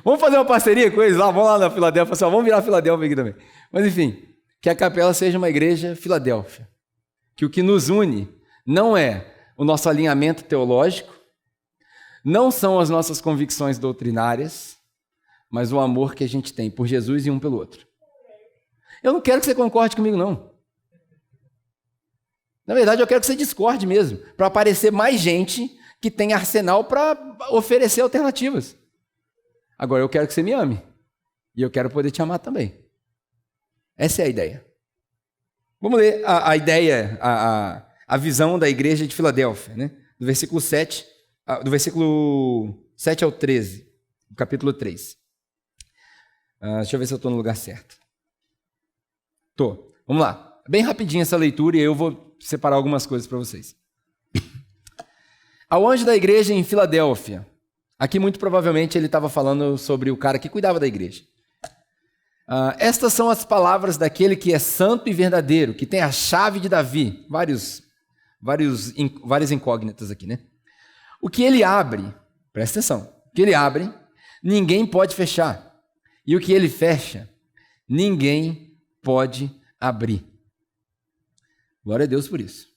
Vamos fazer uma parceria com eles lá, vamos lá na Filadélfia, pessoal, vamos virar Filadélfia aqui também. Mas enfim, que a capela seja uma igreja Filadélfia. Que o que nos une não é o nosso alinhamento teológico, não são as nossas convicções doutrinárias, mas o amor que a gente tem por Jesus e um pelo outro. Eu não quero que você concorde comigo, não. Na verdade, eu quero que você discorde mesmo, para aparecer mais gente que tem arsenal para oferecer alternativas. Agora, eu quero que você me ame. E eu quero poder te amar também. Essa é a ideia. Vamos ler a ideia, a visão da igreja de Filadélfia, né? Do versículo 7 ao 13, do capítulo 3. Deixa eu ver se eu estou no lugar certo. Estou. Vamos lá. Bem rapidinho essa leitura e eu vou separar algumas coisas para vocês. Ao anjo da igreja em Filadélfia. Aqui, muito provavelmente, ele estava falando sobre o cara que cuidava da igreja. Estas são as palavras daquele que é santo e verdadeiro, que tem a chave de Davi. Várias incógnitas aqui, né? O que ele abre, presta atenção, o que ele abre, ninguém pode fechar. E o que ele fecha, ninguém pode abrir. Glória a Deus por isso.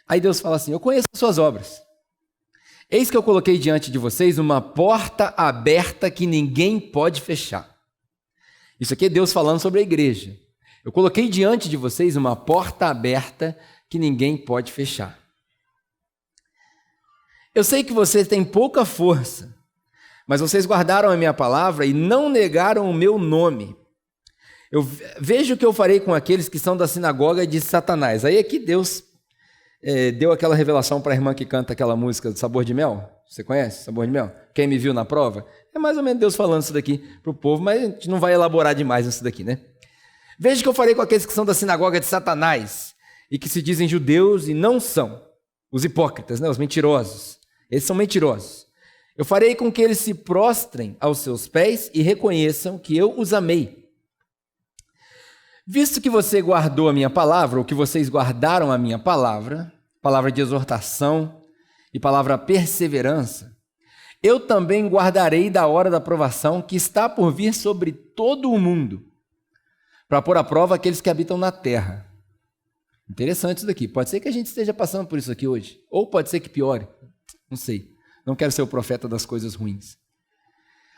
Aí Deus fala assim: eu conheço as suas obras. Eis que eu coloquei diante de vocês uma porta aberta que ninguém pode fechar. Isso aqui é Deus falando sobre a igreja. Eu coloquei diante de vocês uma porta aberta que ninguém pode fechar. Eu sei que vocês têm pouca força, mas vocês guardaram a minha palavra e não negaram o meu nome. Eu vejo o que eu farei com aqueles que são da sinagoga de Satanás. Aí é que Deus deu aquela revelação para a irmã que canta aquela música do Sabor de Mel. Você conhece Sabor de Mel? Quem me viu na prova? É mais ou menos Deus falando isso daqui para o povo, mas a gente não vai elaborar demais isso daqui, né? Veja que eu farei com aqueles que são da sinagoga de Satanás e que se dizem judeus e não são. Os hipócritas, né? Os mentirosos. Eles são mentirosos. Eu farei com que eles se prostrem aos seus pés e reconheçam que eu os amei. Visto que você guardou a minha palavra, ou que vocês guardaram a minha palavra, palavra de exortação e palavra perseverança, eu também guardarei da hora da provação que está por vir sobre todo o mundo, para pôr à prova aqueles que habitam na terra. Interessante isso daqui. Pode ser que a gente esteja passando por isso aqui hoje, ou pode ser que piore. Não sei. Não quero ser o profeta das coisas ruins.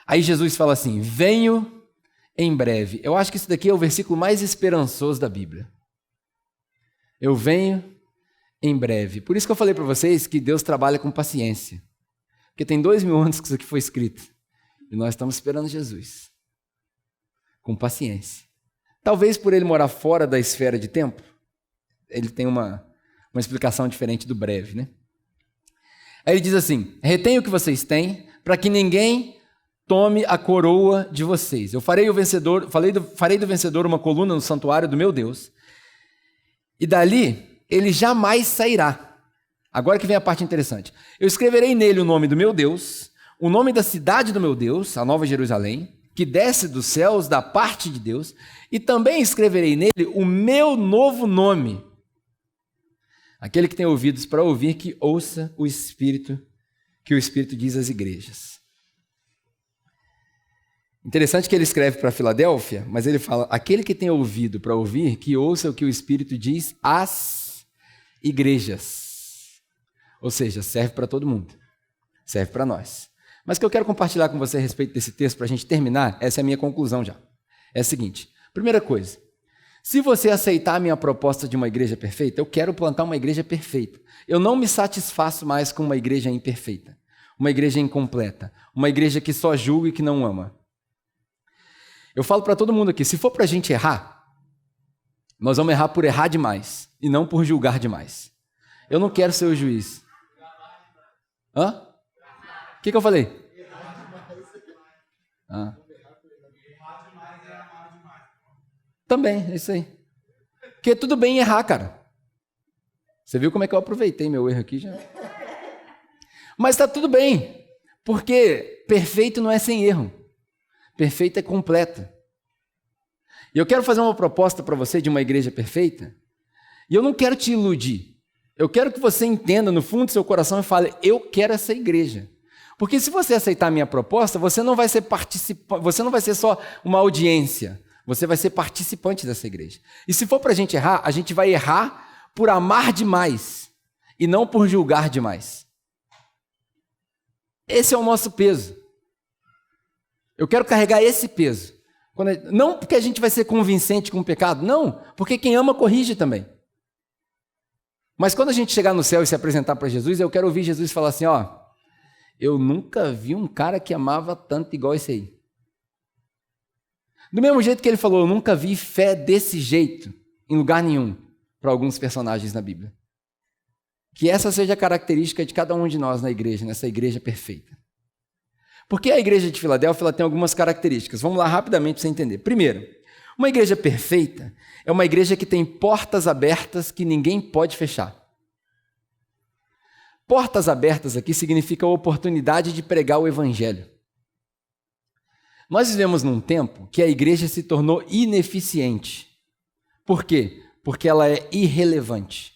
Aí Jesus fala assim: venho em breve. Eu acho que isso daqui é o versículo mais esperançoso da Bíblia. Eu venho em breve. Por isso que eu falei para vocês que Deus trabalha com paciência. Porque tem 2000 anos que isso aqui foi escrito. E nós estamos esperando Jesus. Com paciência. Talvez por ele morar fora da esfera de tempo, ele tem uma explicação diferente do breve, né? Aí ele diz assim: retenha o que vocês têm, para que ninguém tome a coroa de vocês. Eu farei do vencedor uma coluna no santuário do meu Deus, e dali ele jamais sairá. Agora que vem a parte interessante. Eu escreverei nele o nome do meu Deus, o nome da cidade do meu Deus, a Nova Jerusalém, que desce dos céus da parte de Deus, e também escreverei nele o meu novo nome. Aquele que tem ouvidos para ouvir, que ouça o Espírito, que o Espírito diz às igrejas. Interessante que ele escreve para Filadélfia, mas ele fala: aquele que tem ouvido para ouvir, que ouça o que o Espírito diz às igrejas. Ou seja, serve para todo mundo. Serve para nós. Mas o que eu quero compartilhar com você a respeito desse texto, para a gente terminar, essa é a minha conclusão já. É a seguinte: primeira coisa, se você aceitar a minha proposta de uma igreja perfeita, eu quero plantar uma igreja perfeita. Eu não me satisfaço mais com uma igreja imperfeita, uma igreja incompleta, uma igreja que só julga e que não ama. Eu falo para todo mundo aqui: se for para a gente errar, nós vamos errar por errar demais e não por julgar demais. Eu não quero ser o juiz. Hã? O que eu falei? Também, é isso aí. Porque tudo bem errar, cara. Você viu como é que eu aproveitei meu erro aqui já? Mas está tudo bem, porque perfeito não é sem erro. Perfeito é completa. E eu quero fazer uma proposta para você de uma igreja perfeita, e eu não quero te iludir. Eu quero que você entenda no fundo do seu coração e fale: eu quero essa igreja. Porque se você aceitar a minha proposta, você não vai ser participante, você não vai ser só uma audiência, você vai ser participante dessa igreja. E se for para a gente errar, a gente vai errar por amar demais e não por julgar demais. Esse é o nosso peso. Eu quero carregar esse peso. Não porque a gente vai ser convincente com o pecado, não, porque quem ama corrige também. Mas quando a gente chegar no céu e se apresentar para Jesus, eu quero ouvir Jesus falar assim: ó, eu nunca vi um cara que amava tanto igual esse aí. Do mesmo jeito que ele falou: eu nunca vi fé desse jeito em lugar nenhum, para alguns personagens na Bíblia. Que essa seja a característica de cada um de nós na igreja, nessa igreja perfeita. Porque a igreja de Filadélfia ela tem algumas características. Vamos lá rapidamente para você entender. Primeiro, uma igreja perfeita é uma igreja que tem portas abertas que ninguém pode fechar. Portas abertas aqui significa a oportunidade de pregar o evangelho. Nós vivemos num tempo que a igreja se tornou ineficiente. Por quê? Porque ela é irrelevante.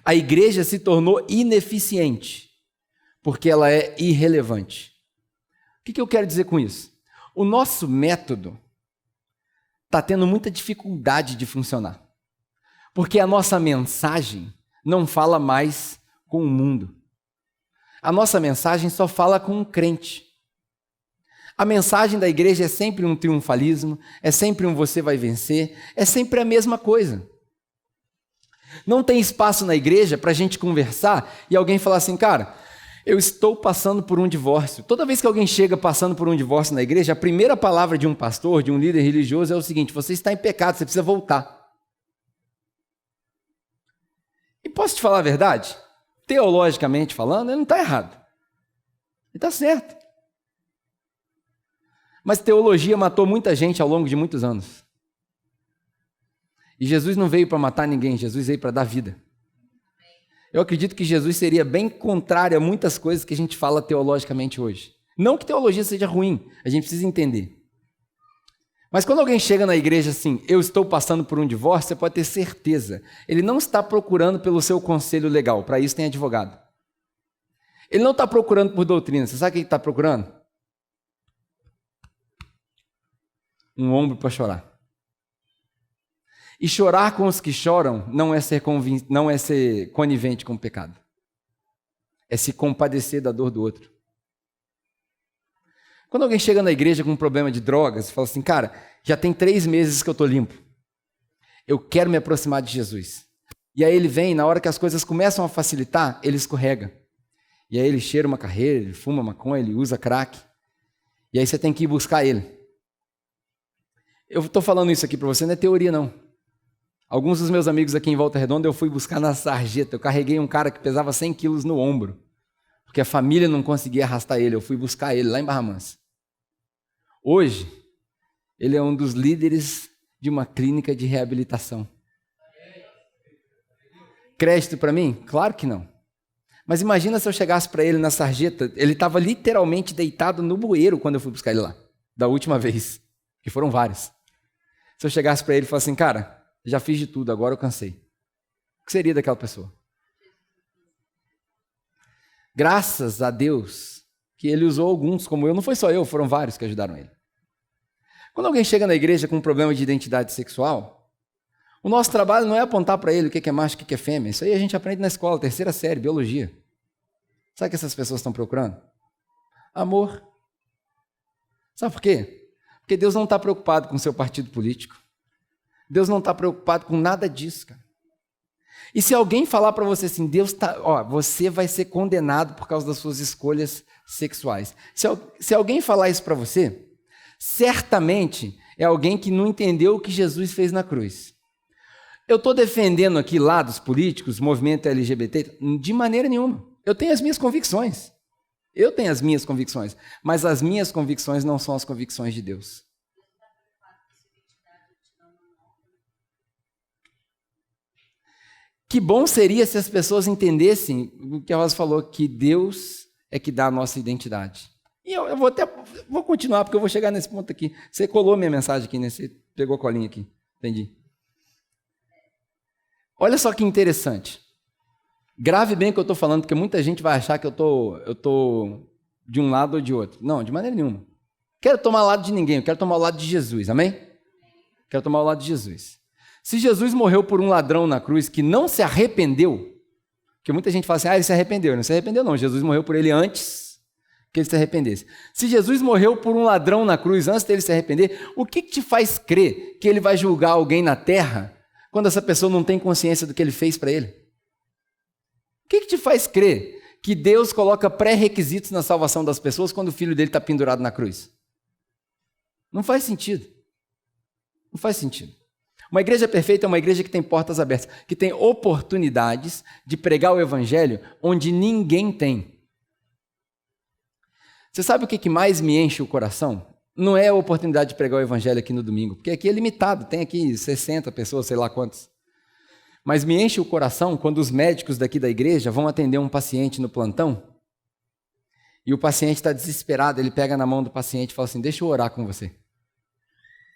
A igreja se tornou ineficiente porque ela é irrelevante. O que eu quero dizer com isso? O nosso método está tendo muita dificuldade de funcionar, porque a nossa mensagem não fala mais com o mundo. A nossa mensagem só fala com um crente. A mensagem da igreja é sempre um triunfalismo, é sempre um você vai vencer, é sempre a mesma coisa. Não tem espaço na igreja para a gente conversar e alguém falar assim, cara, eu estou passando por um divórcio. Toda vez que alguém chega passando por um divórcio na igreja, a primeira palavra de um pastor, de um líder religioso é o seguinte, você está em pecado, você precisa voltar. E posso te falar a verdade? Teologicamente falando, ele não está errado. Ele está certo. Mas teologia matou muita gente ao longo de muitos anos. E Jesus não veio para matar ninguém, Jesus veio para dar vida. Eu acredito que Jesus seria bem contrário a muitas coisas que a gente fala teologicamente hoje. Não que teologia seja ruim, a gente precisa entender. Mas quando alguém chega na igreja assim, eu estou passando por um divórcio, você pode ter certeza. Ele não está procurando pelo seu conselho legal, para isso tem advogado. Ele não está procurando por doutrina, você sabe o que ele está procurando? Um ombro para chorar. E chorar com os que choram não é ser conivente com o pecado. É se compadecer da dor do outro. Quando alguém chega na igreja com um problema de drogas, fala assim, cara, já tem 3 meses que eu estou limpo. Eu quero me aproximar de Jesus. E aí ele vem, na hora que as coisas começam a facilitar, ele escorrega. E aí ele cheira uma carreira, ele fuma maconha, ele usa crack. E aí você tem que ir buscar ele. Eu estou falando isso aqui para você, não é teoria não. Alguns dos meus amigos aqui em Volta Redonda eu fui buscar na sarjeta. Eu carreguei um cara que pesava 100 quilos no ombro, porque a família não conseguia arrastar ele. Eu fui buscar ele lá em Barra Mansa. Hoje, ele é um dos líderes de uma clínica de reabilitação. Crédito para mim? Claro que não. Mas imagina se eu chegasse para ele na sarjeta, ele estava literalmente deitado no bueiro quando eu fui buscar ele lá, da última vez, que foram vários. Se eu chegasse para ele e falasse assim, cara, já fiz de tudo, agora eu cansei. O que seria daquela pessoa? Graças a Deus que ele usou alguns, como eu, não foi só eu, foram vários que ajudaram ele. Quando alguém chega na igreja com um problema de identidade sexual, o nosso trabalho não é apontar para ele o que é macho e o que é fêmea. Isso aí a gente aprende na escola, 3ª série, biologia. Sabe o que essas pessoas estão procurando? Amor. Sabe por quê? Porque Deus não está preocupado com o seu partido político. Deus não está preocupado com nada disso, cara. E se alguém falar para você assim, você vai ser condenado por causa das suas escolhas sexuais. Se alguém falar isso para você, certamente é alguém que não entendeu o que Jesus fez na cruz. Eu estou defendendo aqui lados políticos, movimento LGBT, de maneira nenhuma. Eu tenho as minhas convicções. Mas as minhas convicções não são as convicções de Deus. Que bom seria se as pessoas entendessem o que a Rosa falou, que Deus é que dá a nossa identidade. E eu vou continuar, porque eu vou chegar nesse ponto aqui. Você colou minha mensagem aqui, né? Você pegou a colinha aqui. Entendi. Olha só que interessante. Grave bem o que eu estou falando, porque muita gente vai achar que eu tô de um lado ou de outro. Não, de maneira nenhuma. Quero tomar o lado de ninguém, eu quero tomar o lado de Jesus, amém? Quero tomar o lado de Jesus. Se Jesus morreu por um ladrão na cruz que não se arrependeu, porque muita gente fala assim, ele se arrependeu. Não se arrependeu não, Jesus morreu por ele antes que ele se arrependesse. Se Jesus morreu por um ladrão na cruz antes dele se arrepender, o que te faz crer que ele vai julgar alguém na terra quando essa pessoa não tem consciência do que ele fez para ele? O que te faz crer que Deus coloca pré-requisitos na salvação das pessoas quando o filho dele está pendurado na cruz? Não faz sentido. Não faz sentido. Uma igreja perfeita é uma igreja que tem portas abertas, que tem oportunidades de pregar o evangelho onde ninguém tem. Você sabe o que mais me enche o coração? Não é a oportunidade de pregar o evangelho aqui no domingo, porque aqui é limitado, tem aqui 60 pessoas, sei lá quantas. Mas me enche o coração quando os médicos daqui da igreja vão atender um paciente no plantão e o paciente está desesperado, ele pega na mão do paciente e fala assim, deixa eu orar com você.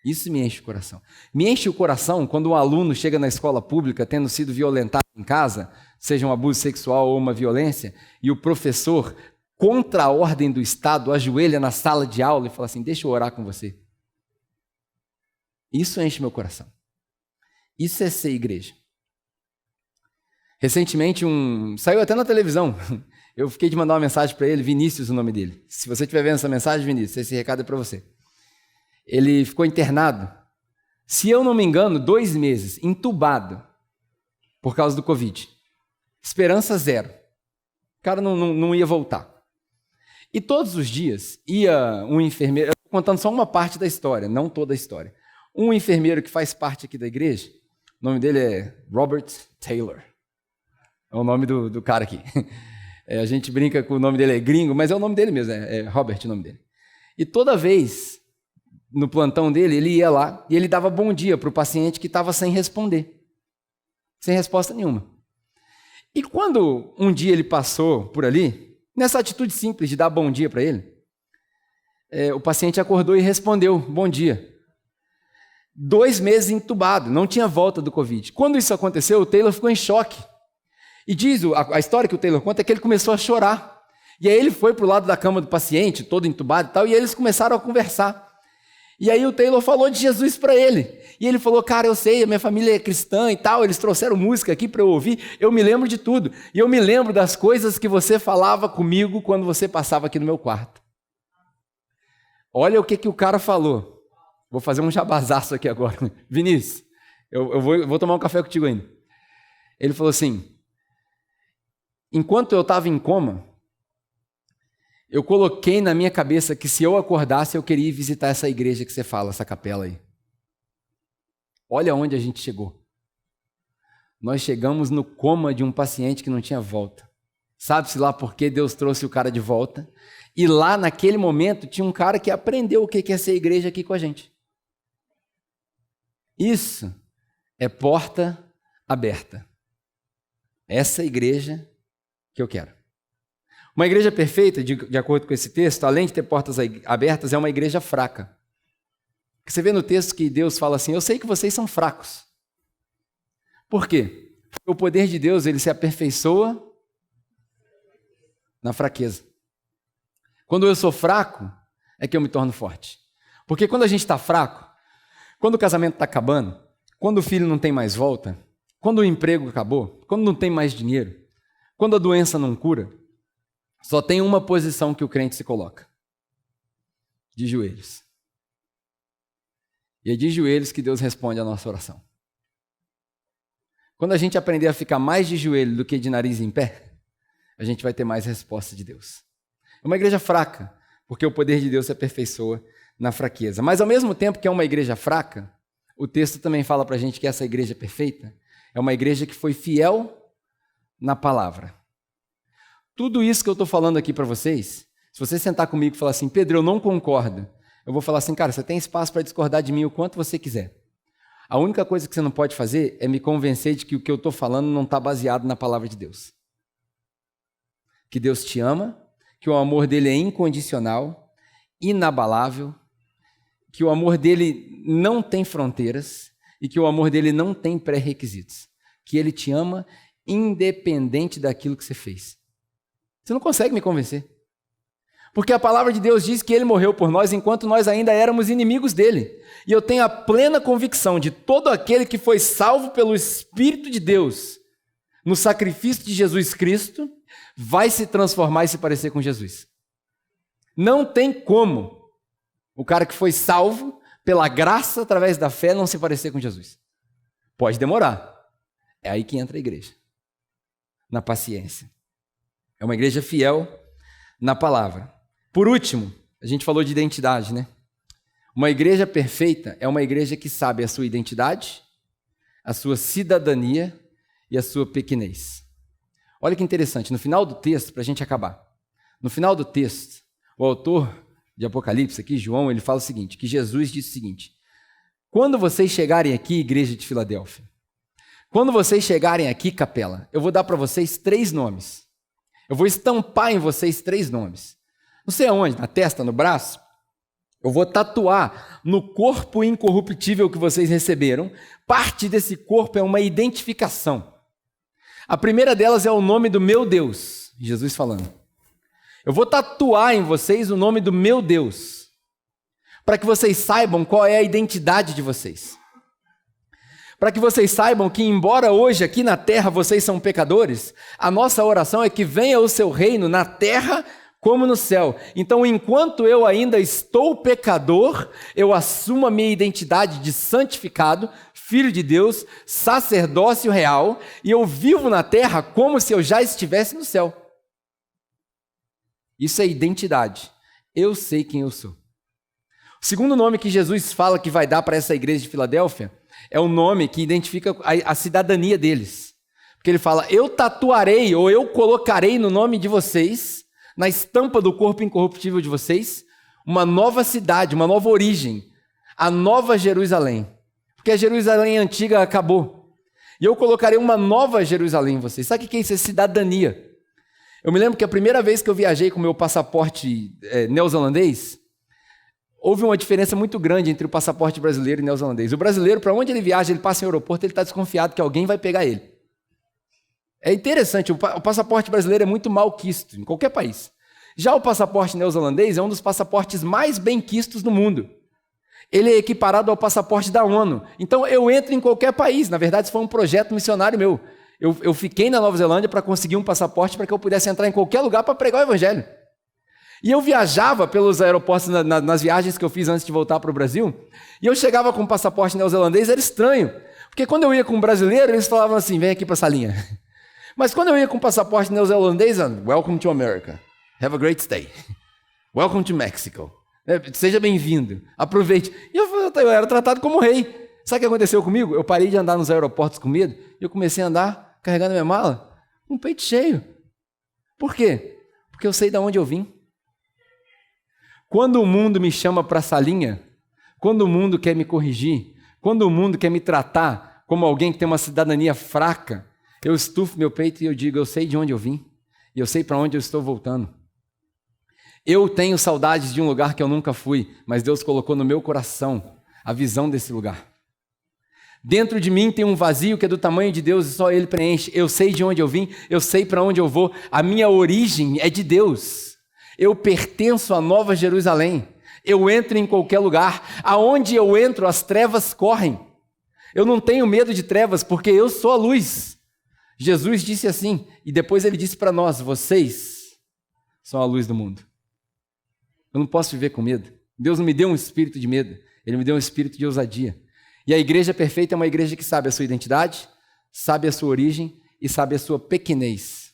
Isso me enche o coração. Me enche o coração quando um aluno chega na escola pública tendo sido violentado em casa, seja um abuso sexual ou uma violência, e o professor contra a ordem do Estado, ajoelha na sala de aula e fala assim, deixa eu orar com você. Isso enche meu coração. Isso é ser igreja. Recentemente, saiu até na televisão, eu fiquei de mandar uma mensagem para ele, Vinícius o nome dele. Se você estiver vendo essa mensagem, Vinícius, esse recado é para você. Ele ficou internado, se eu não me engano, 2 meses, entubado, por causa do Covid. Esperança zero. O cara não ia voltar. E todos os dias ia um enfermeiro, eu estou contando só uma parte da história, não toda a história. Um enfermeiro que faz parte aqui da igreja, o nome dele é Robert Taylor. É o nome do cara aqui. A gente brinca que o nome dele é gringo, mas é o nome dele mesmo, é Robert o nome dele. E toda vez, no plantão dele, ele ia lá e ele dava bom dia para o paciente que estava sem responder. Sem resposta nenhuma. E quando um dia ele passou por ali, nessa atitude simples de dar bom dia para ele, o paciente acordou e respondeu, bom dia. 2 meses entubado, não tinha volta do Covid. Quando isso aconteceu, o Taylor ficou em choque. E diz, a história que o Taylor conta é que ele começou a chorar. E aí ele foi para o lado da cama do paciente, todo entubado e tal, e eles começaram a conversar. E aí o Taylor falou de Jesus para ele. E ele falou, cara, eu sei, a minha família é cristã e tal, eles trouxeram música aqui para eu ouvir, eu me lembro de tudo. E eu me lembro das coisas que você falava comigo quando você passava aqui no meu quarto. Olha o que o cara falou. Vou fazer um jabazaço aqui agora. Vinícius, eu vou tomar um café contigo ainda. Ele falou assim, enquanto eu estava em coma, eu coloquei na minha cabeça que se eu acordasse, eu queria ir visitar essa igreja que você fala, essa capela aí. Olha onde a gente chegou. Nós chegamos no coma de um paciente que não tinha volta. Sabe-se lá por que Deus trouxe o cara de volta? E lá, naquele momento, tinha um cara que aprendeu o que é ser igreja aqui com a gente. Isso é porta aberta. Essa igreja que eu quero. Uma igreja perfeita, de acordo com esse texto, além de ter portas abertas, é uma igreja fraca. Você vê no texto que Deus fala assim, eu sei que vocês são fracos. Por quê? Porque o poder de Deus, ele se aperfeiçoa na fraqueza. Quando eu sou fraco, é que eu me torno forte. Porque quando a gente está fraco, quando o casamento está acabando, quando o filho não tem mais volta, quando o emprego acabou, quando não tem mais dinheiro, quando a doença não cura, só tem uma posição que o crente se coloca. De joelhos. E é de joelhos que Deus responde à nossa oração. Quando a gente aprender a ficar mais de joelho do que de nariz em pé, a gente vai ter mais resposta de Deus. É uma igreja fraca, porque o poder de Deus se aperfeiçoa na fraqueza. Mas ao mesmo tempo que é uma igreja fraca, o texto também fala para a gente que essa igreja perfeita é uma igreja que foi fiel na palavra. Tudo isso que eu estou falando aqui para vocês, se você sentar comigo e falar assim, Pedro, eu não concordo, eu vou falar assim, cara, você tem espaço para discordar de mim o quanto você quiser. A única coisa que você não pode fazer é me convencer de que o que eu estou falando não está baseado na palavra de Deus. Que Deus te ama, que o amor dele é incondicional, inabalável, que o amor dele não tem fronteiras e que o amor dele não tem pré-requisitos. Que ele te ama independente daquilo que você fez. Você não consegue me convencer. Porque a palavra de Deus diz que ele morreu por nós enquanto nós ainda éramos inimigos dele. E eu tenho a plena convicção de todo aquele que foi salvo pelo Espírito de Deus no sacrifício de Jesus Cristo vai se transformar e se parecer com Jesus. Não tem como o cara que foi salvo pela graça através da fé não se parecer com Jesus. Pode demorar. É aí que entra a igreja. Na paciência. É uma igreja fiel na palavra. Por último, a gente falou de identidade, né? Uma igreja perfeita é uma igreja que sabe a sua identidade, a sua cidadania e a sua pequenez. Olha que interessante, no final do texto, para a gente acabar, no final do texto, o autor de Apocalipse aqui, João, ele fala o seguinte, que Jesus disse o seguinte, quando vocês chegarem aqui, igreja de Filadélfia, quando vocês chegarem aqui, capela, eu vou dar para vocês 3 nomes. Eu vou estampar em vocês 3 nomes. Não sei aonde, na testa, no braço. Eu vou tatuar no corpo incorruptível que vocês receberam. Parte desse corpo é uma identificação. A primeira delas é o nome do meu Deus, Jesus falando. Eu vou tatuar em vocês o nome do meu Deus, para que vocês saibam qual é a identidade de vocês. Para que vocês saibam que, embora hoje aqui na terra vocês são pecadores, a nossa oração é que venha o seu reino na terra como no céu. Então, enquanto eu ainda estou pecador, eu assumo a minha identidade de santificado, filho de Deus, sacerdócio real, e eu vivo na terra como se eu já estivesse no céu. Isso é identidade. Eu sei quem eu sou. O segundo nome que Jesus fala que vai dar para essa igreja de Filadélfia é o nome que identifica a cidadania deles. Porque ele fala, eu tatuarei ou eu colocarei no nome de vocês, na estampa do corpo incorruptível de vocês, uma nova cidade, uma nova origem, a Nova Jerusalém. Porque a Jerusalém antiga acabou. E eu colocarei uma nova Jerusalém em vocês. Sabe o que é isso? É cidadania. Eu me lembro que a primeira vez que eu viajei com o meu passaporte neozelandês, houve uma diferença muito grande entre o passaporte brasileiro e neozelandês. O brasileiro, para onde ele viaja, ele passa em aeroporto, ele está desconfiado que alguém vai pegar ele. É interessante, o passaporte brasileiro é muito mal quisto em qualquer país. Já o passaporte neozelandês é um dos passaportes mais bem quistos do mundo. Ele é equiparado ao passaporte da ONU. Então eu entro em qualquer país. Na verdade, isso foi um projeto missionário meu. Eu fiquei na Nova Zelândia para conseguir um passaporte para que eu pudesse entrar em qualquer lugar para pregar o evangelho. E eu viajava pelos aeroportos nas viagens que eu fiz antes de voltar para o Brasil, e eu chegava com um passaporte neozelandês, era estranho, porque quando eu ia com um brasileiro, eles falavam assim, vem aqui para a salinha. Mas quando eu ia com um passaporte neozelandês, welcome to America, have a great stay, welcome to Mexico, seja bem-vindo, aproveite. E eu era tratado como rei. Sabe o que aconteceu comigo? Eu parei de andar nos aeroportos com medo, e eu comecei a andar carregando minha mala com o peito cheio. Por quê? Porque eu sei de onde eu vim. Quando o mundo me chama para a salinha, quando o mundo quer me corrigir, quando o mundo quer me tratar como alguém que tem uma cidadania fraca, eu estufo meu peito e eu digo, eu sei de onde eu vim, e eu sei para onde eu estou voltando. Eu tenho saudades de um lugar que eu nunca fui, mas Deus colocou no meu coração a visão desse lugar. Dentro de mim tem um vazio que é do tamanho de Deus e só Ele preenche. Eu sei de onde eu vim, eu sei para onde eu vou, a minha origem é de Deus. Eu pertenço à Nova Jerusalém. Eu entro em qualquer lugar. Aonde eu entro, as trevas correm. Eu não tenho medo de trevas, porque eu sou a luz. Jesus disse assim, e depois ele disse para nós, vocês são a luz do mundo. Eu não posso viver com medo. Deus não me deu um espírito de medo, Ele me deu um espírito de ousadia. E a igreja perfeita é uma igreja que sabe a sua identidade, sabe a sua origem e sabe a sua pequenez.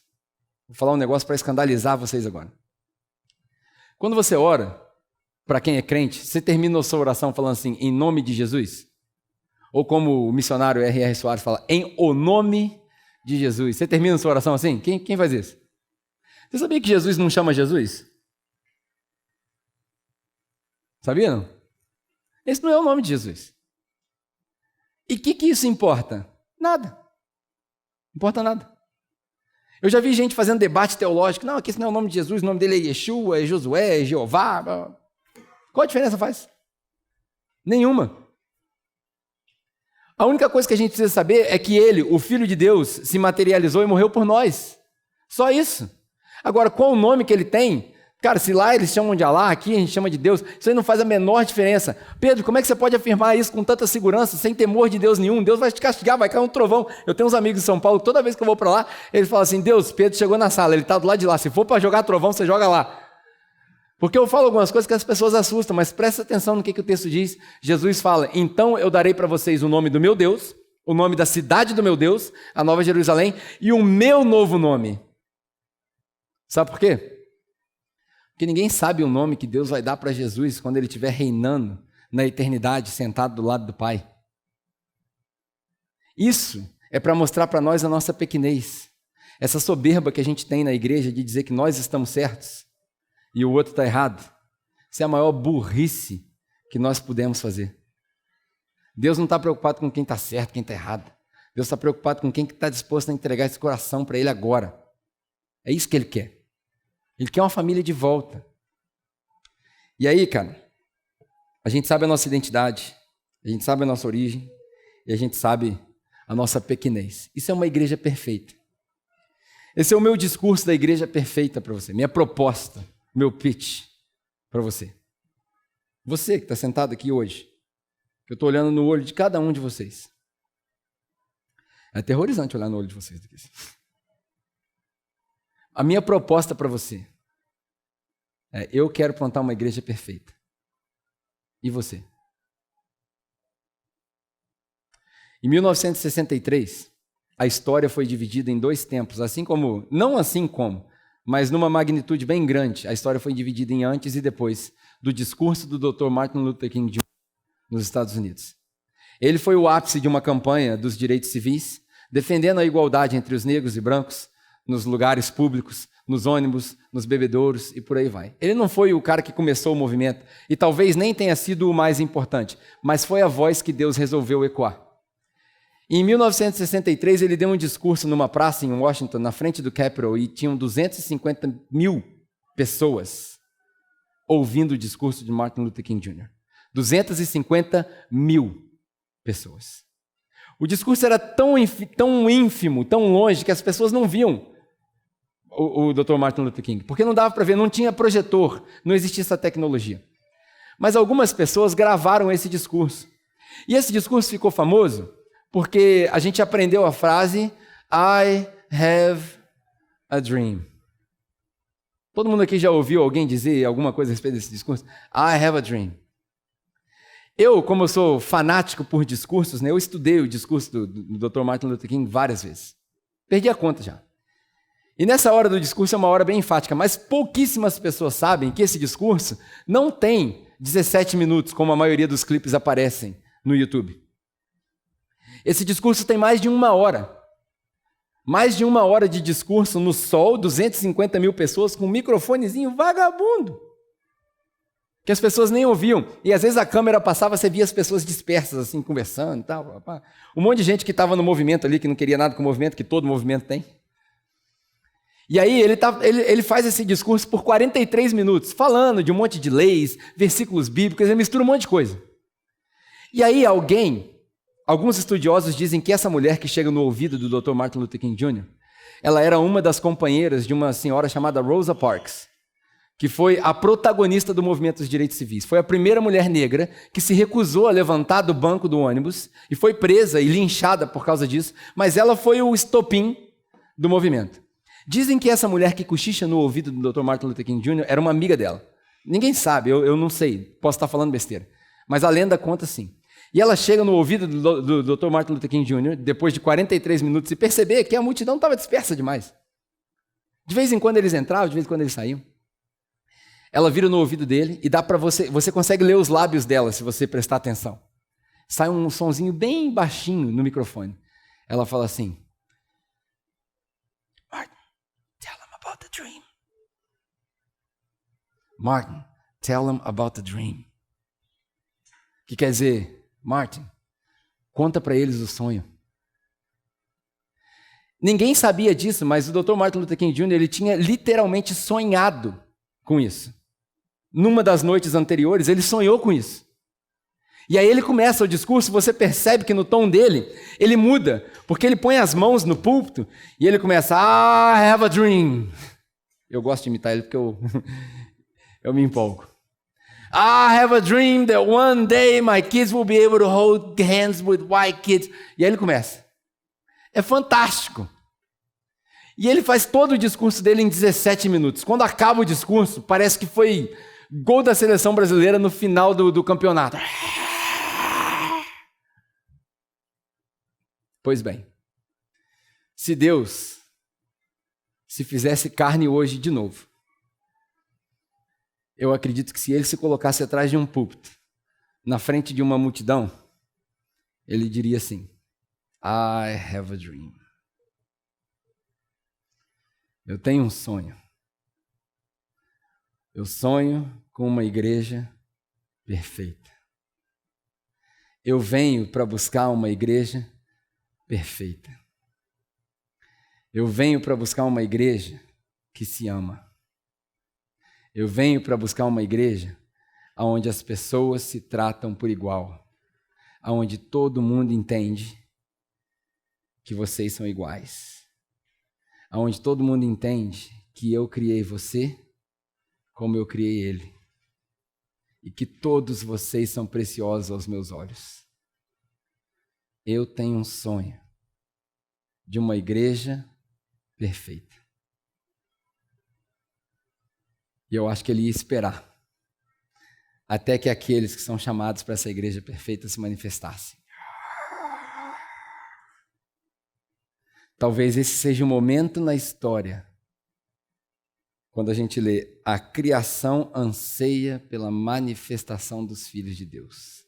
Vou falar um negócio para escandalizar vocês agora. Quando você ora, para quem é crente, você termina a sua oração falando assim, em nome de Jesus? Ou como o missionário R.R. Soares fala, em o nome de Jesus. Você termina a sua oração assim? Quem faz isso? Você sabia que Jesus não chama Jesus? Sabia não? Esse não é o nome de Jesus. E o que isso importa? Nada. Não importa nada. Eu já vi gente fazendo debate teológico. Não, aqui esse não é o nome de Jesus, o nome dele é Yeshua, é Josué, é Jeová. Qual a diferença faz? Nenhuma. A única coisa que a gente precisa saber é que ele, o Filho de Deus, se materializou e morreu por nós. Só isso. Agora, qual o nome que ele tem? Cara, se lá eles chamam de Alá, aqui a gente chama de Deus, isso aí não faz a menor diferença. Pedro, como é que você pode afirmar isso com tanta segurança, sem temor de Deus nenhum? Deus vai te castigar, vai cair um trovão. Eu tenho uns amigos em São Paulo, toda vez que eu vou para lá, eles falam assim, Deus, Pedro chegou na sala, ele está do lado de lá, se for para jogar trovão, você joga lá. Porque eu falo algumas coisas que as pessoas assustam, mas presta atenção no que o texto diz. Jesus fala, então eu darei para vocês o nome do meu Deus, o nome da cidade do meu Deus, a Nova Jerusalém, e o meu novo nome. Sabe por quê? Porque ninguém sabe o nome que Deus vai dar para Jesus quando ele estiver reinando na eternidade, sentado do lado do Pai. Isso é para mostrar para nós a nossa pequenez. Essa soberba que a gente tem na igreja de dizer que nós estamos certos e o outro está errado. Isso é a maior burrice que nós pudemos fazer. Deus não está preocupado com quem está certo, quem está errado. Deus está preocupado com quem está disposto a entregar esse coração para Ele agora. É isso que Ele quer. Ele quer uma família de volta. E aí, cara, a gente sabe a nossa identidade, a gente sabe a nossa origem e a gente sabe a nossa pequenez. Isso é uma igreja perfeita. Esse é o meu discurso da igreja perfeita para você, minha proposta, meu pitch para você. Você que está sentado aqui hoje, eu estou olhando no olho de cada um de vocês. É aterrorizante olhar no olho de vocês daqui. A minha proposta para você é: eu quero plantar uma igreja perfeita. E você? Em 1963, a história foi dividida em 2 tempos, mas numa magnitude bem grande. A história foi dividida em antes e depois do discurso do Dr. Martin Luther King Jr. nos Estados Unidos. Ele foi o ápice de uma campanha dos direitos civis, defendendo a igualdade entre os negros e brancos, nos lugares públicos, nos ônibus, nos bebedouros e por aí vai. Ele não foi o cara que começou o movimento, e talvez nem tenha sido o mais importante, mas foi a voz que Deus resolveu ecoar. Em 1963, ele deu um discurso numa praça em Washington, na frente do Capitol, e tinham 250 mil pessoas ouvindo o discurso de Martin Luther King Jr. 250 mil pessoas. O discurso era tão ínfimo, tão longe, que as pessoas não viam o Dr. Martin Luther King, porque não dava para ver, não tinha projetor, não existia essa tecnologia. Mas algumas pessoas gravaram esse discurso. E esse discurso ficou famoso porque a gente aprendeu a frase I have a dream. Todo mundo aqui já ouviu alguém dizer alguma coisa a respeito desse discurso? I have a dream. Como eu sou fanático por discursos, né, eu estudei o discurso do Dr. Martin Luther King várias vezes. Perdi a conta já. E nessa hora do discurso é uma hora bem enfática, mas pouquíssimas pessoas sabem que esse discurso não tem 17 minutos, como a maioria dos clipes aparecem no YouTube. Esse discurso tem mais de 1 hora. Mais de 1 hora de discurso no sol, 250 mil pessoas com um microfonezinho vagabundo, que as pessoas nem ouviam. E às vezes a câmera passava, você via as pessoas dispersas, assim, conversando e tal. Um monte de gente que estava no movimento ali, que não queria nada com o movimento, que todo movimento tem. E aí ele faz esse discurso por 43 minutos, falando de um monte de leis, versículos bíblicos, ele mistura um monte de coisa. E aí alguns estudiosos dizem que essa mulher que chega no ouvido do Dr. Martin Luther King Jr., ela era uma das companheiras de uma senhora chamada Rosa Parks, que foi a protagonista do movimento dos direitos civis. Foi a primeira mulher negra que se recusou a levantar do banco do ônibus e foi presa e linchada por causa disso, mas ela foi o estopim do movimento. Dizem que essa mulher que cochicha no ouvido do Dr. Martin Luther King Jr. era uma amiga dela. Ninguém sabe, eu não sei, posso estar falando besteira, mas a lenda conta sim. E ela chega no ouvido do Dr. Martin Luther King Jr., depois de 43 minutos, e perceber que a multidão estava dispersa demais. De vez em quando eles entravam, de vez em quando eles saíam. Ela vira no ouvido dele e dá para você consegue ler os lábios dela, se você prestar atenção. Sai um sonzinho bem baixinho no microfone. Ela fala assim: Martin, tell him about the dream. Martin, tell him about the dream. Que quer dizer, Martin, conta para eles o sonho. Ninguém sabia disso, mas o Dr. Martin Luther King Jr. ele tinha literalmente sonhado com isso. Numa das noites anteriores, ele sonhou com isso. E aí ele começa o discurso, você percebe que no tom dele, ele muda, porque ele põe as mãos no púlpito e ele começa, I have a dream. Eu gosto de imitar ele porque eu me empolgo. I have a dream that one day my kids will be able to hold hands with white kids. E aí ele começa. É fantástico. E ele faz todo o discurso dele em 17 minutos. Quando acaba o discurso, parece que foi gol da seleção brasileira no final do campeonato. Pois bem, se Deus se fizesse carne hoje de novo, eu acredito que se ele se colocasse atrás de um púlpito, na frente de uma multidão, ele diria assim: I have a dream. Eu tenho um sonho. Eu sonho com uma igreja perfeita. Eu venho para buscar uma igreja perfeita. Eu venho para buscar uma igreja que se ama. Eu venho para buscar uma igreja onde as pessoas se tratam por igual, onde todo mundo entende que vocês são iguais, onde todo mundo entende que eu criei você como eu criei ele, e que todos vocês são preciosos aos meus olhos. Eu tenho um sonho de uma igreja perfeita. E eu acho que ele ia esperar até que aqueles que são chamados para essa igreja perfeita se manifestassem. Talvez esse seja o momento na história quando a gente lê: a criação anseia pela manifestação dos filhos de Deus.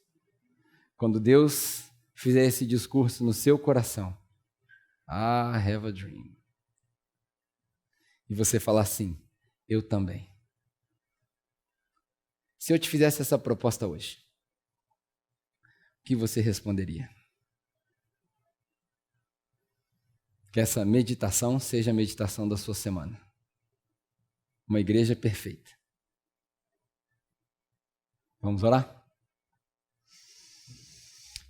Quando Deus fizer esse discurso no seu coração, I have a dream, e você falar assim: eu também. Se eu te fizesse essa proposta hoje, o que você responderia? Que essa meditação seja a meditação da sua semana. Uma igreja perfeita. Vamos orar?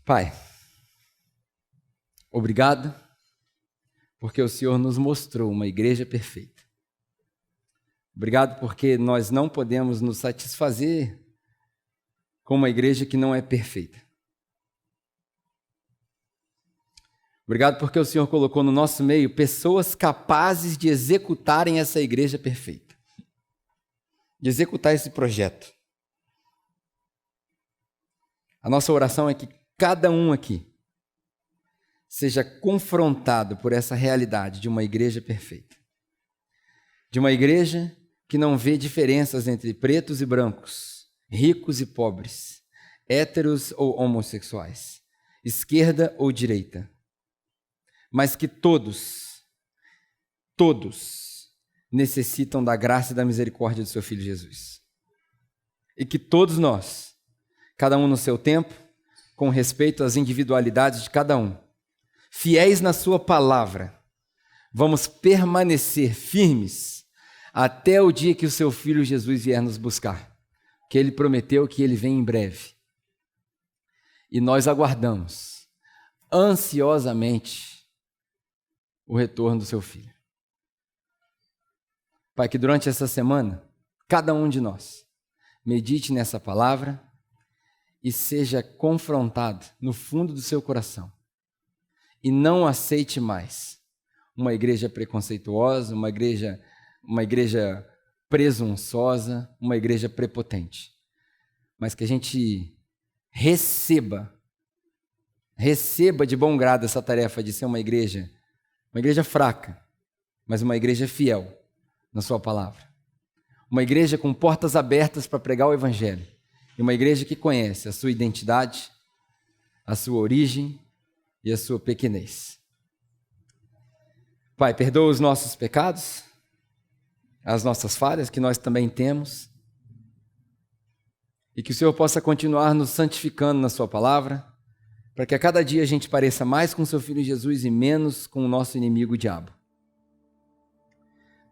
Pai, obrigado, porque o Senhor nos mostrou uma igreja perfeita. Obrigado porque nós não podemos nos satisfazer com uma igreja que não é perfeita. Obrigado porque o Senhor colocou no nosso meio pessoas capazes de executarem essa igreja perfeita, de executar esse projeto. A nossa oração é que cada um aqui seja confrontado por essa realidade de uma igreja perfeita, de uma igreja que não vê diferenças entre pretos e brancos, ricos e pobres, héteros ou homossexuais, esquerda ou direita, mas que todos necessitam da graça e da misericórdia do seu Filho Jesus. E que todos nós, cada um no seu tempo, com respeito às individualidades de cada um, fiéis na sua palavra, vamos permanecer firmes até o dia que o seu Filho Jesus vier nos buscar, que ele prometeu que ele vem em breve. E nós aguardamos ansiosamente o retorno do seu Filho. Pai, que durante essa semana, cada um de nós medite nessa palavra e seja confrontado no fundo do seu coração. E não aceite mais uma igreja preconceituosa, uma igreja presunçosa, uma igreja prepotente. Mas que a gente receba de bom grado essa tarefa de ser uma igreja fraca, mas uma igreja fiel na sua palavra. Uma igreja com portas abertas para pregar o evangelho. E uma igreja que conhece a sua identidade, a sua origem e a sua pequenez. Pai, perdoa os nossos pecados, as nossas falhas, que nós também temos, e que o Senhor possa continuar nos santificando na sua palavra, para que a cada dia a gente pareça mais com o seu Filho Jesus e menos com o nosso inimigo, o diabo.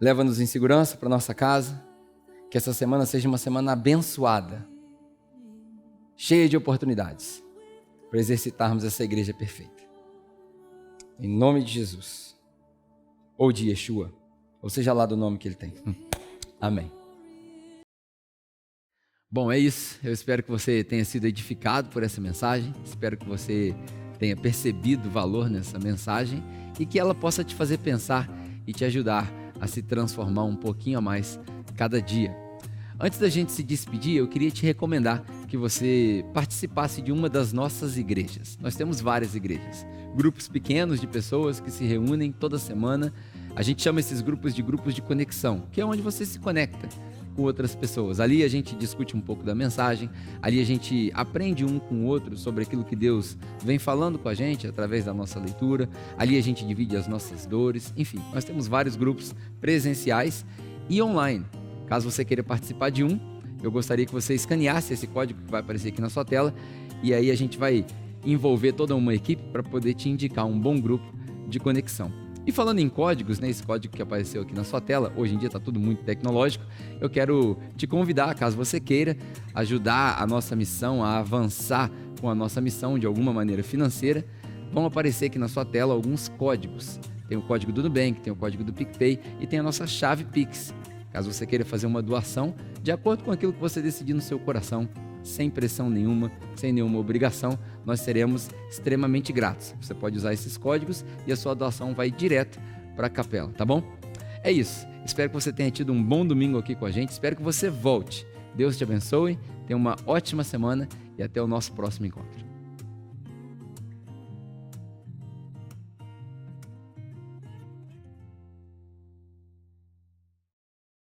Leva-nos em segurança para nossa casa, que essa semana seja uma semana abençoada, cheia de oportunidades, para exercitarmos essa igreja perfeita. Em nome de Jesus, ou de Yeshua, ou seja lá do nome que ele tem. Amém. Bom, é isso. Eu espero que você tenha sido edificado por essa mensagem. Espero que você tenha percebido o valor nessa mensagem e que ela possa te fazer pensar e te ajudar a se transformar um pouquinho a mais cada dia. Antes da gente se despedir, eu queria te recomendar que você participasse de uma das nossas igrejas. Nós temos várias igrejas, grupos pequenos de pessoas que se reúnem toda semana. A gente chama esses grupos de conexão, que é onde você se conecta com outras pessoas. Ali a gente discute um pouco da mensagem, ali a gente aprende um com o outro sobre aquilo que Deus vem falando com a gente através da nossa leitura, ali a gente divide as nossas dores, enfim, nós temos vários grupos presenciais e online. Caso você queira participar de um, eu gostaria que você escaneasse esse código que vai aparecer aqui na sua tela, e aí a gente vai envolver toda uma equipe para poder te indicar um bom grupo de conexão. E falando em códigos, esse código que apareceu aqui na sua tela, hoje em dia está tudo muito tecnológico, eu quero te convidar, caso você queira, ajudar a nossa missão a avançar com a nossa missão de alguma maneira financeira, vão aparecer aqui na sua tela alguns códigos
Tem o código do Nubank, tem o código do PicPay e tem a nossa chave Pix. Caso você queira fazer uma doação, de acordo com aquilo que você decidir no seu coração, sem pressão nenhuma, sem nenhuma obrigação, nós seremos extremamente gratos. Você pode usar esses códigos e a sua doação vai direto para a capela, tá bom? É isso. Espero que você tenha tido um bom domingo aqui com a gente. Espero que você volte. Deus te abençoe, tenha uma ótima semana e até o nosso próximo encontro.